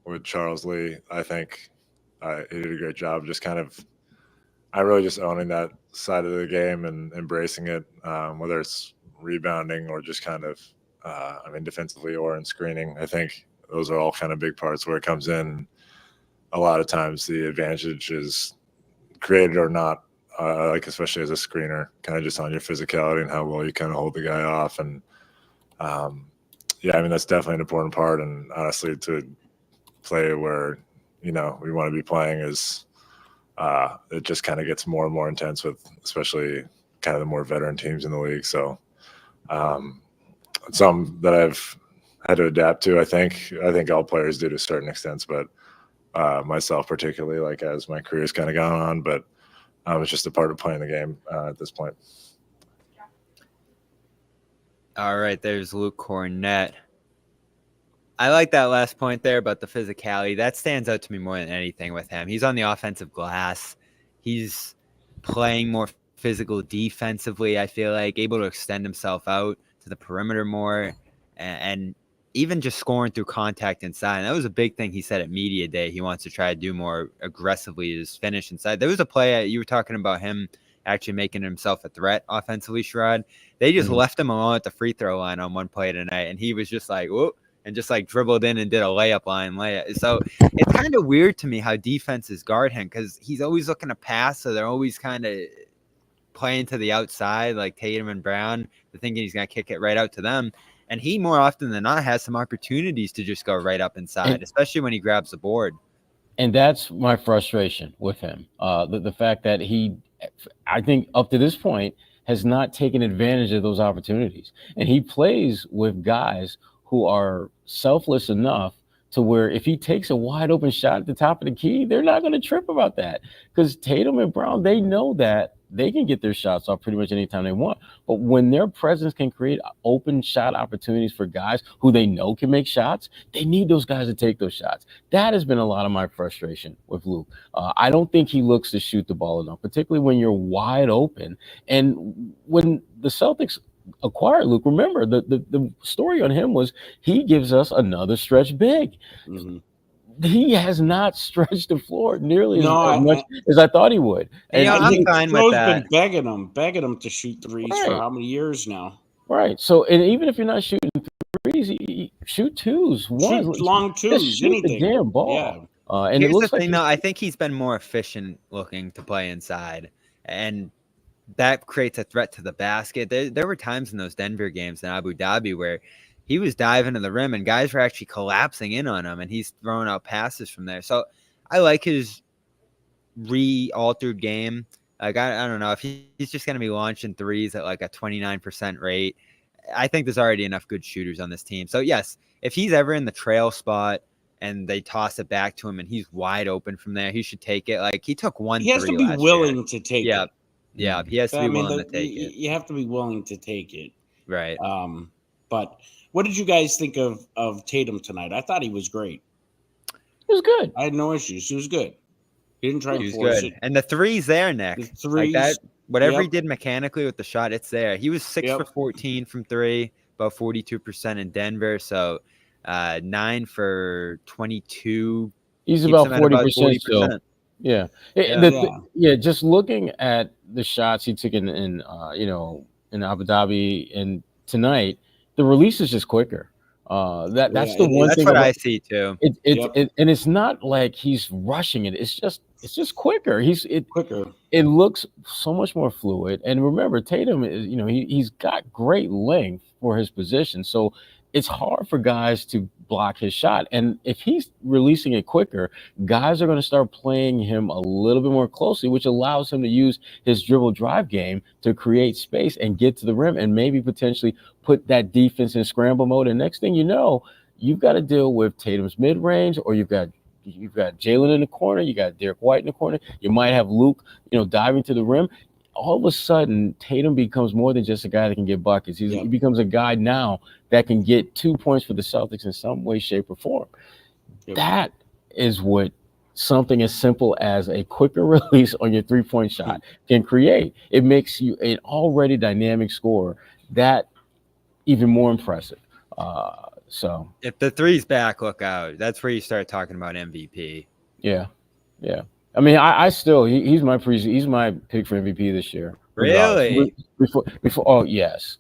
with Charles Lee, I think he did a great job. Just kind of, really just owning that side of the game and embracing it, whether it's rebounding or just kind of, defensively or in screening. I think those are all kind of big parts where it comes in. A lot of times the advantage is created or not, especially as a screener, kind of just on your physicality and how well you kind of hold the guy off. And that's definitely an important part. And honestly, to play where, we want to be playing is it just kind of gets more and more intense with especially kind of the more veteran teams in the league. So it's something that I've had to adapt to. I think all players do to a certain extent, but myself particularly, as my career's kind of gone on, but it's just a part of playing the game at this point. All right, there's Luke Cornett. I like that last point there about the physicality. That stands out to me more than anything with him. He's on the offensive glass. He's playing more physical defensively, I feel like, able to extend himself out to the perimeter more, and even just scoring through contact inside. And that was a big thing he said at Media Day. He wants to try to do more aggressively his finish inside. There was a play you were talking about him actually making himself a threat offensively, Sherrod. They just left him alone at the free throw line on one play tonight, and he was just like, whoop, and just dribbled in and did a layup. So it's kind of weird to me how defenses guard him, because he's always looking to pass, so they're always kind of playing to the outside, like Tatum and Brown. They're thinking he's going to kick it right out to them. And he, more often than not, has some opportunities to just go right up inside, especially when he grabs the board. And that's my frustration with him. The fact that he, I think up to this point, has not taken advantage of those opportunities. And he plays with guys who are selfless enough to where if he takes a wide open shot at the top of the key, they're not going to trip about that. Because Tatum and Brown, they know that they can get their shots off pretty much anytime they want. But when their presence can create open shot opportunities for guys who they know can make shots, they need those guys to take those shots. That has been a lot of my frustration with Luke. I don't think he looks to shoot the ball enough, particularly when you're wide open. And when the Celtics acquired Luke, remember, the story on him was he gives us another stretch big. Mm-hmm. He has not stretched the floor nearly as much as I thought he would. And I'm fine with that. Been begging him to shoot threes for how many years now? Right. So, and even if you're not shooting threes, shoot twos, shoot long twos, just shoot anything. The damn ball. Yeah. And here's it looks the thing, though. I think he's been more efficient looking to play inside, and that creates a threat to the basket. There were times in those Denver games in Abu Dhabi where he was diving to the rim, and guys were actually collapsing in on him, and he's throwing out passes from there. So I like his re-altered game. Like, I don't know if he's just going to be launching threes at like a 29% rate. I think there's already enough good shooters on this team. So yes, if he's ever in the trail spot and they toss it back to him and he's wide open from there, he should take it. Like, he took one. He has to be willing to take it. Yeah, he has to be willing to take it. You have to be willing to take it. Right. But what did you guys think of Tatum tonight? I thought he was great. He was good. I had no issues. He was good. He didn't try He to was force good. it. And the three's there, Nick. The threes, like that, whatever he yep. did mechanically with the shot, it's there. He was 6 for 14 from three, about 42% in Denver. So 9 for 22. He's about 40%. So, yeah. Just looking at the shots he took in Abu Dhabi and tonight, the release is just quicker. That's the one thing. That's what I see too. And it's not like he's rushing it. It's just quicker. Quicker. It looks so much more fluid. And remember, Tatum is, he's got great length for his position. So it's hard for guys to block his shot. And if he's releasing it quicker, guys are going to start playing him a little bit more closely, which allows him to use his dribble drive game to create space and get to the rim and maybe potentially put that defense in scramble mode. And next thing you know, you've got to deal with Tatum's mid-range, or you've got Jalen in the corner, you got Derek White in the corner, you might have Luke, diving to the rim. All of a sudden, Tatum becomes more than just a guy that can get buckets. He becomes a guy now that can get 2 points for the Celtics in some way, shape, or form. That is what something as simple as a quicker release on your three-point shot can create. It makes you an already dynamic scorer that even more impressive. So if the three's back, look out. That's where you start talking about MVP. Yeah. I mean, I still he's my pick for MVP this year. Really? Before oh yes.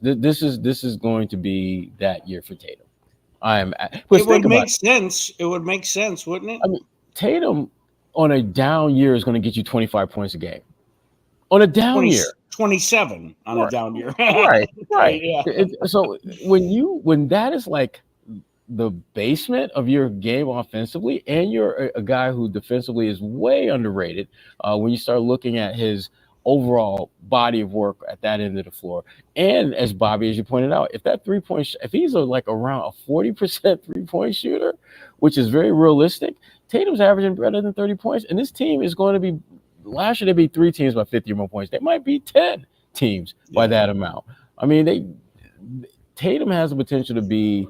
This is going to be that year for Tatum. It would make sense. It would make sense, wouldn't it? I mean, Tatum on a down year is going to get you 25 points a game. On a down year. 27 on a down year. right. Yeah. So when that is like the basement of your game offensively, and you're a guy who defensively is way underrated, when you start looking at his overall body of work at that end of the floor, and as Bobby, as you pointed out, if that if he's like around a 40% 3-point shooter, which is very realistic, Tatum's averaging better than 30 points, and this team is going to be. Last year, there'd be 3 teams by 50 or more points. They might be 10 teams by that amount. I mean, Tatum has the potential to be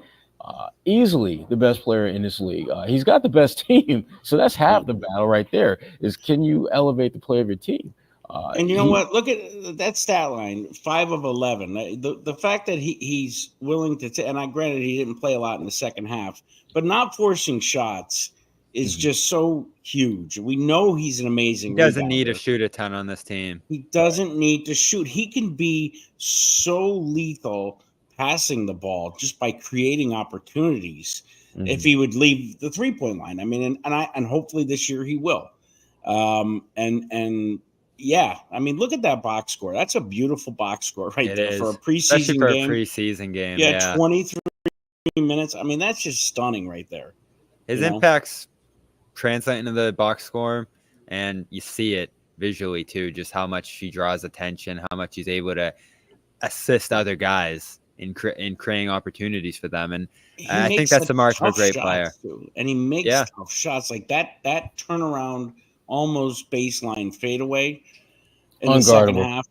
easily the best player in this league. He's got the best team, so that's half the battle right there. Is can you elevate the play of your team? And you know what? Look at that stat line: 5 of 11. The fact that he's willing to, and granted he didn't play a lot in the second half, but not forcing shots is just so huge. We know he's an amazing. He doesn't need to shoot a ton on this team. He doesn't need to shoot. He can be so lethal passing the ball just by creating opportunities. If he would leave the 3-point line, I mean, and hopefully this year he will. Yeah, I mean, look at that box score. That's a beautiful box score right there for a preseason game. For a preseason game. Yeah, 23 minutes. I mean, that's just stunning right there. His impact's translate into the box score, and you see it visually too, just how much he draws attention, how much he's able to assist other guys in creating opportunities for them. And I think that's the mark of a great player. And he makes tough shots like that turnaround, almost baseline fadeaway in the second half.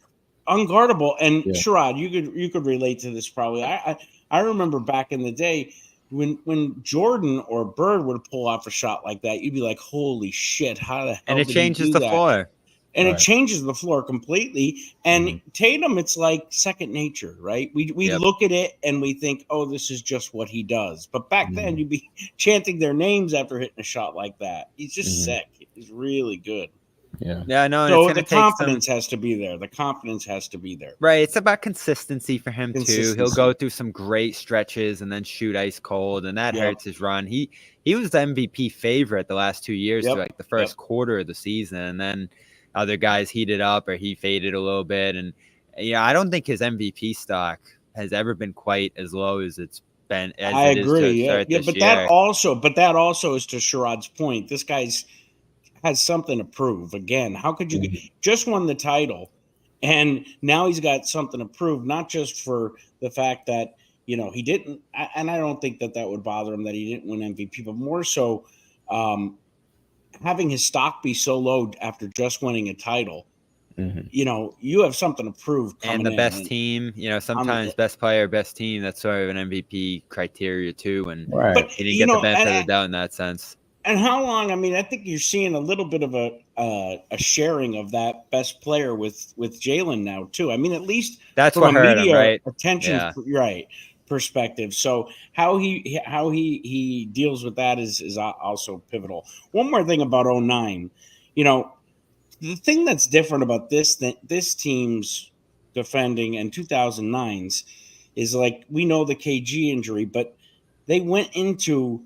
Unguardable. And Sherrod, you could relate to this probably. I remember back in the day, when Jordan or Bird would pull off a shot like that, you'd be like, holy shit, how the hell and it changes the floor. And it changes the floor completely. And Tatum, it's like second nature, right? We look at it and we think, oh, this is just what he does. But back then, you'd be chanting their names after hitting a shot like that. He's just sick. He's really good. Yeah, no. So the confidence has to be there. The confidence has to be there. Right. It's about consistency for him too. He'll go through some great stretches and then shoot ice cold, and that hurts his run. He was the MVP favorite the last 2 years, through like the first quarter of the season, and then other guys heated up or he faded a little bit. And I don't think his MVP stock has ever been quite as low as it's been as I it is to agree. start Yeah, this but year. that also is to Sherrod's point. This guy's has something to prove. Again, how could you just won the title, and now he's got something to prove, not just for the fact that he didn't, and I don't think that would bother him that he didn't win MVP, but more so having his stock be so low after just winning a title. You have something to prove coming and the in. best team, sometimes best player, best team, that's sort of an MVP criteria too. And But, he didn't get the benefit of the doubt in that sense. And how long? I mean, I think you're seeing a little bit of a sharing of that best player with Jalen now too. I mean, at least that's from what a hurt media him, right? attention, right? Perspective. So how he deals with that is also pivotal. One more thing about 09, the thing that's different about this team's defending and 2009's is like we know the KG injury, but they went into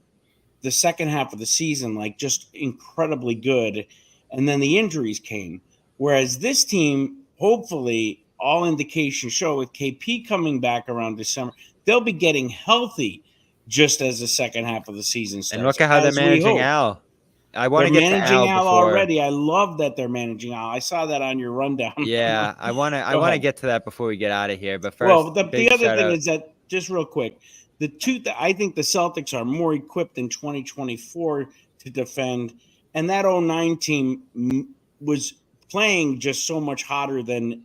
the second half of the season like just incredibly good, and then the injuries came. Whereas this team, hopefully, all indications show with KP coming back around December, they'll be getting healthy just as the second half of the season starts. And look at how they're managing Al. I want to get to Al before. Already. I love that they're managing Al. I saw that on your rundown. Yeah, I want to get to that before we get out of here. But first, well, the other thing is that just real quick, I think the Celtics are more equipped in 2024 to defend, and that 09 team was playing just so much hotter than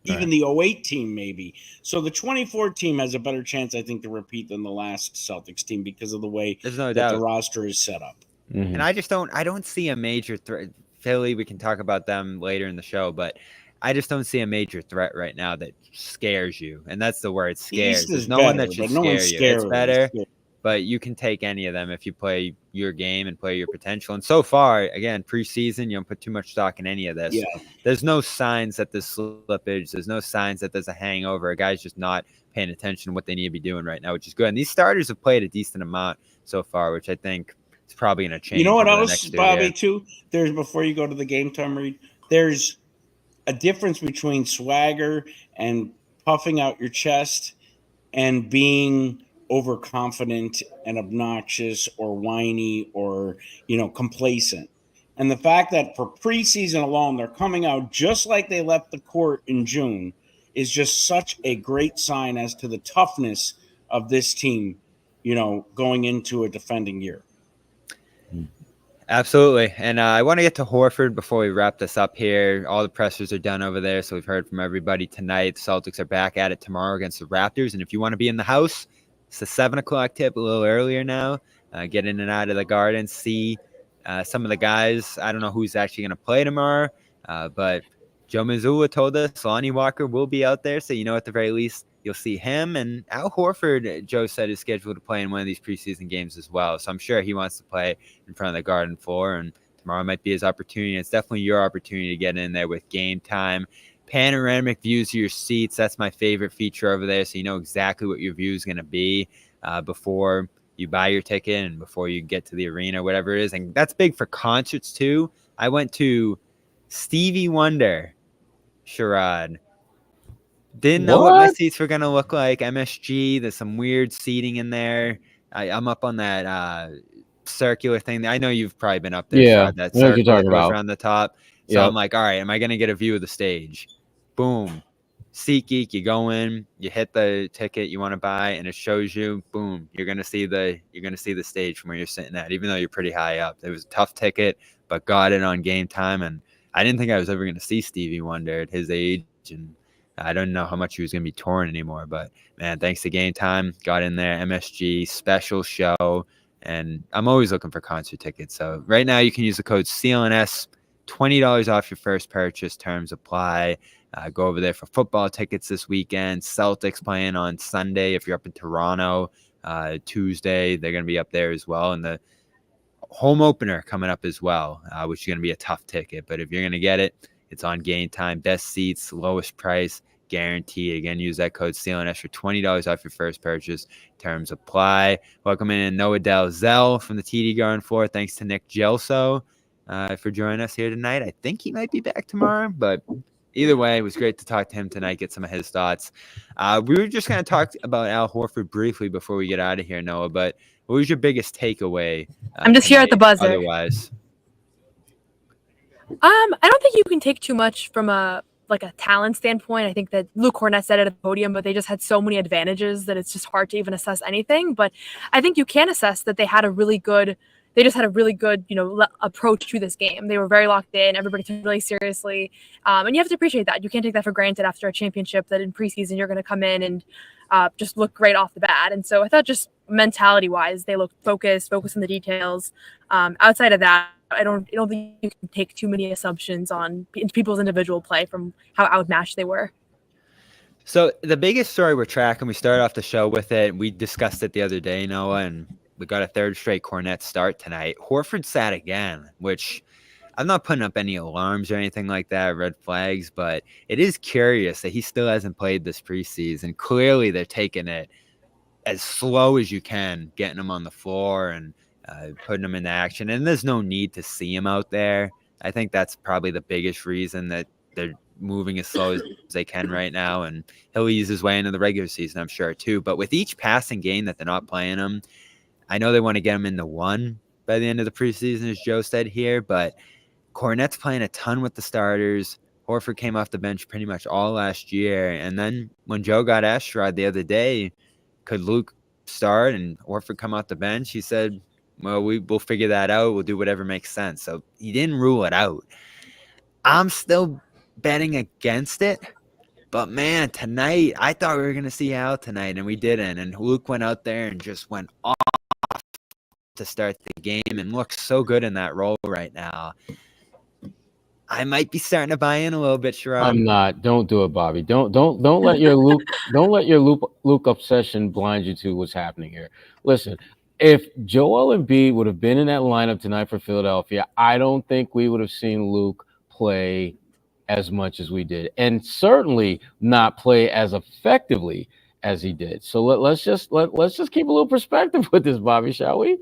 even the 08 team maybe. So the 24 team has a better chance, I think, to repeat than the last Celtics team because of the way that the roster is set up. And I don't see a major threat. Philly, we can talk about them later in the show, but I just don't see a major threat right now that scares you. And that's the word, scares. There's no one that should scare you. It's better, but you can take any of them if you play your game and play your potential. And so far, again, preseason, you don't put too much stock in any of this. Yeah. There's no signs that there's slippage. There's no signs that there's a hangover. A guy's just not paying attention to what they need to be doing right now, which is good. And these starters have played a decent amount so far, which I think it's probably going to change. You know what else, Bobby, too? There's, before you go to the game time read, there's a difference between swagger and puffing out your chest and being overconfident and obnoxious or whiny or, complacent. And the fact that for preseason alone, they're coming out just like they left the court in June is just such a great sign as to the toughness of this team, going into a defending year. Absolutely. And I want to get to Horford before we wrap this up here. All the pressers are done over there, so we've heard from everybody tonight. The Celtics are back at it tomorrow against the Raptors. And if you want to be in the house, it's a 7 o'clock tip, a little earlier now. Get in and out of the Garden, see some of the guys. I don't know who's actually going to play tomorrow, but Joe Mazzulla told us Lonnie Walker will be out there, so at the very least you'll see him. And Al Horford, Joe said, is scheduled to play in one of these preseason games as well. So I'm sure he wants to play in front of the Garden floor, and tomorrow might be his opportunity. It's definitely your opportunity to get in there with Game Time. Panoramic views of your seats. That's my favorite feature over there, so you know exactly what your view is going to be before you buy your ticket and before you get to the arena, whatever it is. And that's big for concerts too. I went to Stevie Wonder, Sherrod. Didn't know what my seats were going to look like. MSG, there's some weird seating in there. I'm up on that circular thing. I know you've probably been up there. Yeah, that I know what circle you're that talking goes about. around the top. So I'm like, all right, am I going to get a view of the stage? Boom. SeatGeek, you go in, you hit the ticket you want to buy, and it shows you, boom, you're going to see the stage from where you're sitting at, even though you're pretty high up. It was a tough ticket, but got it on Game Time. And I didn't think I was ever going to see Stevie Wonder at his age, and I don't know how much he was going to be touring anymore, but man, thanks to Game Time, got in there, MSG, special show, and I'm always looking for concert tickets. So right now you can use the code CLNS, $20 off your first purchase, terms apply. Go over there for football tickets this weekend. Celtics playing on Sunday. If you're up in Toronto, Tuesday, they're going to be up there as well. And the home opener coming up as well, which is going to be a tough ticket. But if you're going to get it, it's on Game Time. Best seats, lowest price, guaranteed. Again, use that code CLNS for $20 off your first purchase. Terms apply. Welcome in Noah Dalzell from the TD Garden floor. Thanks to Nick Gelso for joining us here tonight. I think he might be back tomorrow, but either way, it was great to talk to him tonight, get some of his thoughts. We were just going to talk about Al Horford briefly before we get out of here, Noah, but what was your biggest takeaway? I'm just here at the buzzer. Otherwise, I don't think you can take too much from a talent standpoint. I think that Luke Cornett said it at the podium, but they just had so many advantages that it's just hard to even assess anything. But I think you can assess that they just had a really good, approach to this game. They were very locked in. Everybody took it really seriously. And you have to appreciate that. You can't take that for granted after a championship that in preseason you're going to come in and just look great off the bat. And so I thought just mentality-wise, they looked focused on the details. Outside of that, I don't think you can take too many assumptions on people's individual play from how outmatched they were. So the biggest story we're tracking, we started off the show with it. We discussed it the other day, Noah, and we got a third straight Cornet start tonight. Horford sat again, which I'm not putting up any alarms or anything like that, red flags, but it is curious that he still hasn't played this preseason. Clearly, they're taking it as slow as you can, getting him on the floor and putting him into action. And there's no need to see him out there. I think that's probably the biggest reason that they're moving as slow as they can right now. And he'll ease his way into the regular season, I'm sure, too. But with each passing game that they're not playing him, I know they want to get him into one by the end of the preseason, as Joe said here, but Cornet's playing a ton with the starters. Horford came off the bench pretty much all last year. And then when Joe got asked Sherrod the other day, could Luke start and Horford come off the bench? He said, well, we'll figure that out. We'll do whatever makes sense. So he didn't rule it out. I'm still betting against it. But, man, tonight, I thought we were going to see Al tonight, and we didn't. And Luke went out there and just went off to start the game and looks so good in that role right now. I might be starting to buy in a little bit, Sherrod. I'm not. Don't do it, Bobby. Don't let your Luke obsession blind you to what's happening here. Listen, if Joel Embiid would have been in that lineup tonight for Philadelphia, I don't think we would have seen Luke play as much as we did, and certainly not play as effectively as he did. So let's just keep a little perspective with this, Bobby, shall we?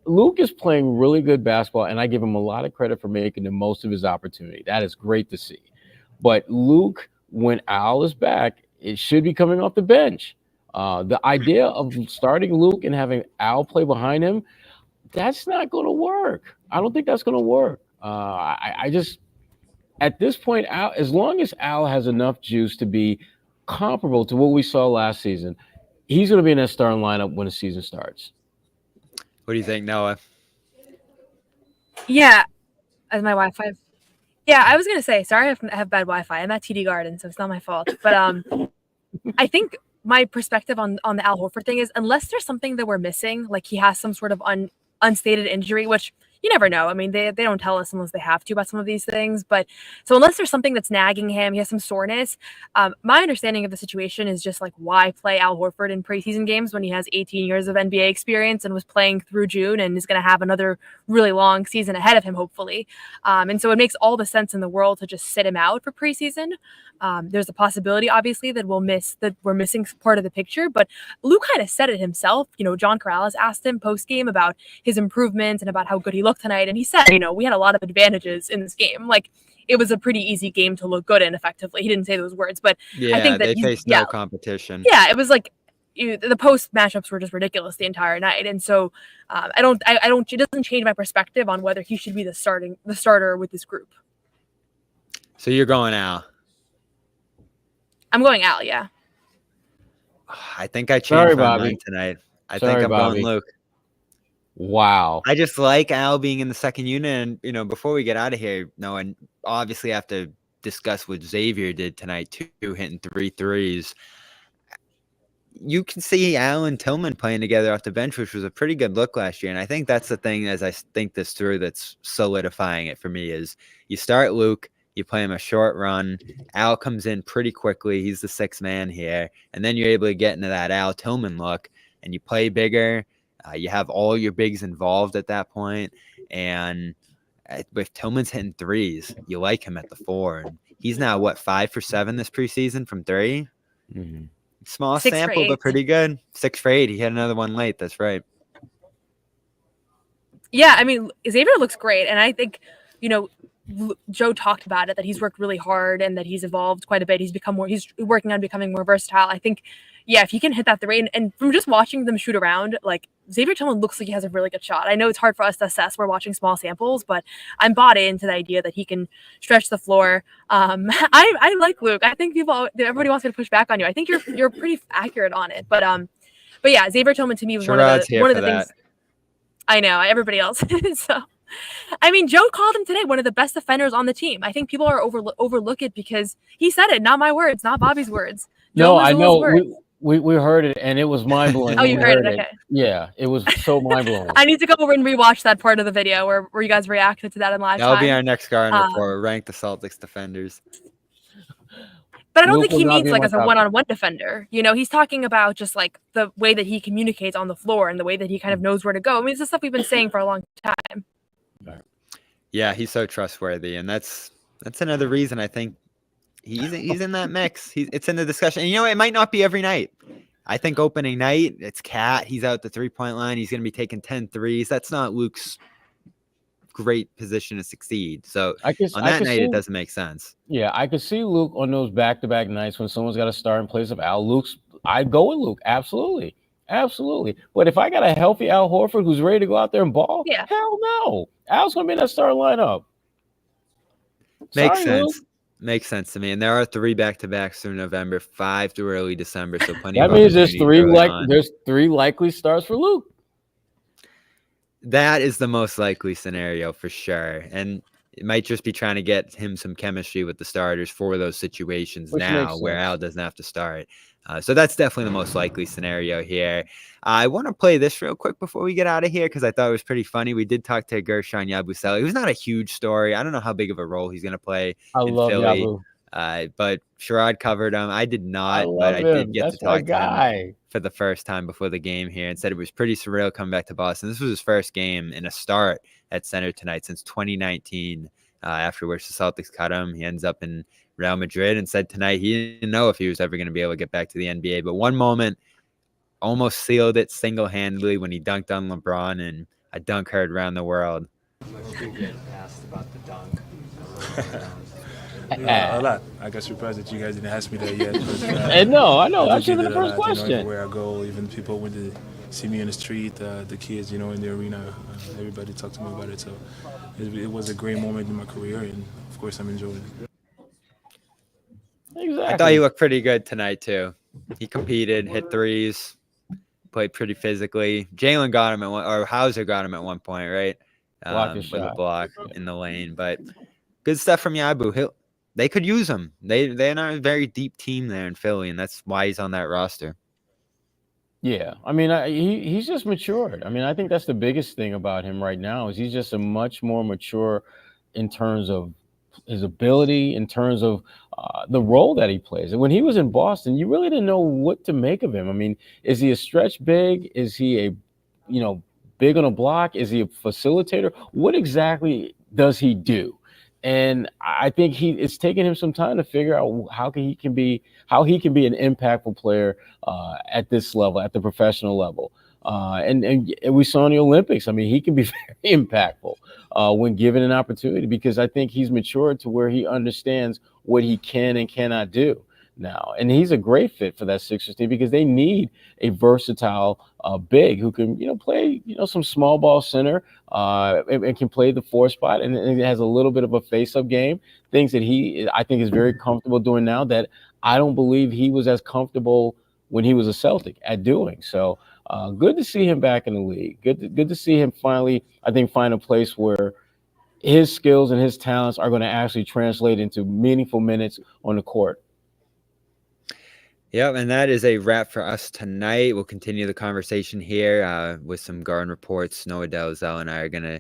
Luke is playing really good basketball, and I give him a lot of credit for making the most of his opportunity. That is great to see. But Luke, when Al is back, it should be coming off the bench. The idea of starting Luke and having Al play behind him, that's not going to work. I don't think that's going to work. I just, at this point, Al, as long as Al has enough juice to be comparable to what we saw last season, he's going to be in that starting lineup when the season starts. What do you think, Noah? Yeah, as my Wi-Fi. Yeah, I was gonna say, sorry, I have bad Wi-Fi. I'm at TD Garden, so it's not my fault. But I think my perspective on the Al Horford thing is, unless there's something that we're missing, like he has some sort of unstated injury, which you never know. I mean, they don't tell us unless they have to about some of these things. But so unless there's something that's nagging him, he has some soreness. My understanding of the situation is just like, why play Al Horford in preseason games when he has 18 years of NBA experience and was playing through June and is going to have another really long season ahead of him, hopefully. And so it makes all the sense in the world to just sit him out for preseason. There's a possibility, obviously, that we're missing part of the picture, but Luke kind of said it himself. You know, John Corrales asked him post-game about his improvements and about how good he looked tonight, and he said, we had a lot of advantages in this game. Like, it was a pretty easy game to look good in effectively. He didn't say those words, but yeah, I think that they faced no competition. Yeah, it was like the post matchups were just ridiculous the entire night, and so I don't. It doesn't change my perspective on whether he should be the starter with this group. So you're going Al. I'm going Al, yeah. I think I changed my Bobby. mind tonight. I Sorry, think I'm Bobby. going Luke. Wow. I just like Al being in the second unit. And, before we get out of here, and obviously have to discuss what Xavier did tonight, too, hitting 3 threes. You can see Al and Tillman playing together off the bench, which was a pretty good look last year. And I think that's the thing, as I think this through, that's solidifying it for me, is you start Luke, you play him a short run. Al comes in pretty quickly. He's the sixth man here. And then you're able to get into that Al Tillman look, and you play bigger. You have all your bigs involved at that point. And with Tillman's hitting threes, you like him at the 4. And he's now, 5 for 7 this preseason from 3? Mm-hmm. Small 6 for sample, 8. but pretty good. 6 for 8. He had another one late. That's right. Yeah, I mean, Xavier looks great. And I think, Joe talked about it, that he's worked really hard and that he's evolved quite a bit. He's working on becoming more versatile. I think, yeah, if he can hit that three, and from just watching them shoot around, like Xavier Tillman looks like he has a really good shot. I know it's hard for us to assess. We're watching small samples, but I'm bought into the idea that he can stretch the floor. I like Luke. I think everybody wants me to push back on you. I think you're pretty accurate on it, but yeah, Xavier Tillman to me was one of the things. I know, everybody else. So, I mean, Joe called him today one of the best defenders on the team. I think people are overlook it because he said it, not my words, not Bobby's words. No, I know. We heard it, and it was mind blowing. Oh, you heard it? Okay. Yeah, it was so mind blowing. I need to go over and rewatch that part of the video where you guys reacted to that in live That'll time. be our next Garden report. We'll rank the Celtics defenders. But I don't think he means like as a one-on-one defender. You know, he's talking about just like the way that he communicates on the floor and the way that he kind of knows where to go. I mean, it's the stuff we've been saying for a long time. Yeah, he's so trustworthy, and that's another reason I think he's in that mix. It's in the discussion. And, you know, it might not be every night. I think opening night, it's Cat. He's out the three-point line. He's going to be taking 10 threes. That's not Luke's great position to succeed. So on that night, it doesn't make sense. Yeah, I could see Luke on those back-to-back nights when someone's got to start in place of Al. I'd go with Luke. Absolutely. But if I got a healthy Al Horford who's ready to go out there and ball, hell no. Al's going to be in that starting lineup. Makes sense. Makes sense to me. And there are 3 back-to-backs through November, 5 through early December. So plenty. That means there's 3 likely starts for Luke. That is the most likely scenario for sure. And it might just be trying to get him some chemistry with the starters for those situations now where Al doesn't have to start. So that's definitely the most likely scenario here. I want to play this real quick before we get out of here because I thought it was pretty funny. We did talk to Gershon Yabusele. It was not a huge story. I don't know how big of a role he's going to play in Philly. But Sherrod covered him. I did not, but I did get to talk to him for the first time before the game here and said it was pretty surreal coming back to Boston. This was his first game in a start at center tonight since 2019. After which the Celtics cut him. He ends up in Real Madrid and said tonight he didn't know if he was ever going to be able to get back to the NBA. But one moment almost sealed it single-handedly when he dunked on LeBron, and a dunk heard around the world. I get asked about the dunk. A lot. I got surprised that you guys didn't ask me that yet. But, no, I know. That's even the first question. Everywhere I go, even people when they see me in the street, the kids, in the arena, everybody talked to me about it. So it was a great moment in my career, and of course, I'm enjoying it. Exactly. I thought he looked pretty good tonight too. He competed, hit threes, played pretty physically. Jalen got him or Hauser got him at one point, right? With a block in the lane. But good stuff from Yabu. They could use him. They're not a very deep team there in Philly, and that's why he's on that roster. Yeah, I mean, he's just matured. I mean, I think that's the biggest thing about him right now is he's just a much more mature in terms of his ability, in terms of the role that he plays. And when he was in Boston, you really didn't know what to make of him. I mean, is he a stretch big? Is he a, big on a block? Is he a facilitator? What exactly does he do? And I think it's taken him some time to figure out how he can be an impactful player at this level, at the professional level. And we saw in the Olympics. I mean, he can be very impactful when given an opportunity because I think he's matured to where he understands what he can and cannot do now. And he's a great fit for that Sixers team because they need a versatile big who can, play, some small ball center and can play the 4 spot and it has a little bit of a face-up game, things that I think is very comfortable doing now that I don't believe he was as comfortable when he was a Celtic at doing. So good to see him back in the league. Good to see him finally, I think, find a place where his skills and his talents are going to actually translate into meaningful minutes on the court. Yep, and that is a wrap for us tonight. We'll continue the conversation here with some Garden reports. Noah Delzell and I are going to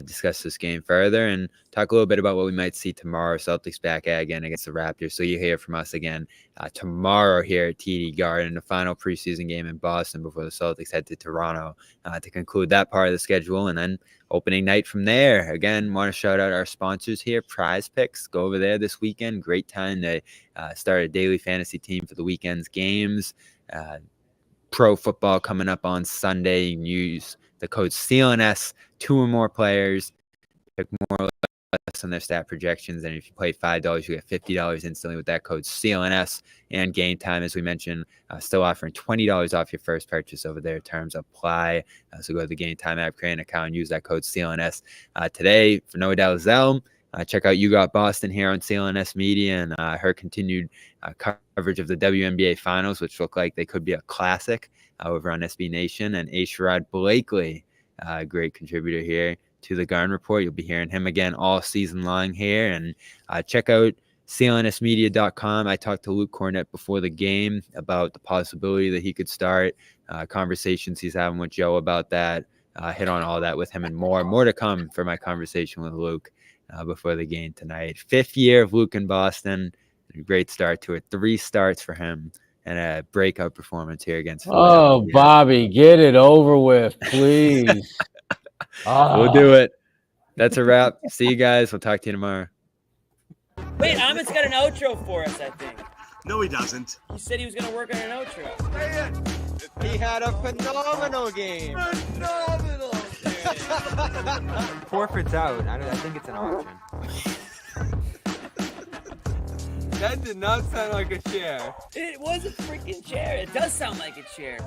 discuss this game further and talk a little bit about what we might see tomorrow. Celtics back again against the Raptors. So you hear from us again tomorrow here at TD Garden, the final preseason game in Boston before the Celtics head to Toronto to conclude that part of the schedule. And then opening night from there. Again, want to shout out our sponsors here, Prize Picks. Go over there this weekend. Great time to start a daily fantasy team for the weekend's games. Pro football coming up on Sunday. Use the code CLNS, 2 or more players. Pick more on their stat projections. And if you play $5, you get $50 instantly with that code CLNS. And Game Time, as we mentioned, still offering $20 off your first purchase over there. Terms apply. So go to the Game Time app, create an account, and use that code CLNS. Today, for Noah Dalzell, check out You Got Boston here on CLNS Media and her continued coverage of the WNBA Finals, which look like they could be a classic over on SB Nation. And Sherrod Blakely, great contributor here to the Garden Report. You'll be hearing him again all season long here. And check out clnsmedia.com. I talked to Luke Cornett before the game about the possibility that he could start, conversations he's having with Joe about that, hit on all that with him and more. More to come for my conversation with Luke before the game tonight. 5th year of Luke in Boston. A great start to it. 3 starts for him and a breakout performance here against Oh, Bobby, get it over with, please. We'll do it. That's a wrap. See you guys. We'll talk to you tomorrow. Wait, Ahmed's got an outro for us, I think. No, he doesn't. He said he was going to work on an outro. He had a phenomenal game. Phenomenal. Horford's out. I think it's an option. That did not sound like a chair. It was a freaking chair. It does sound like a chair.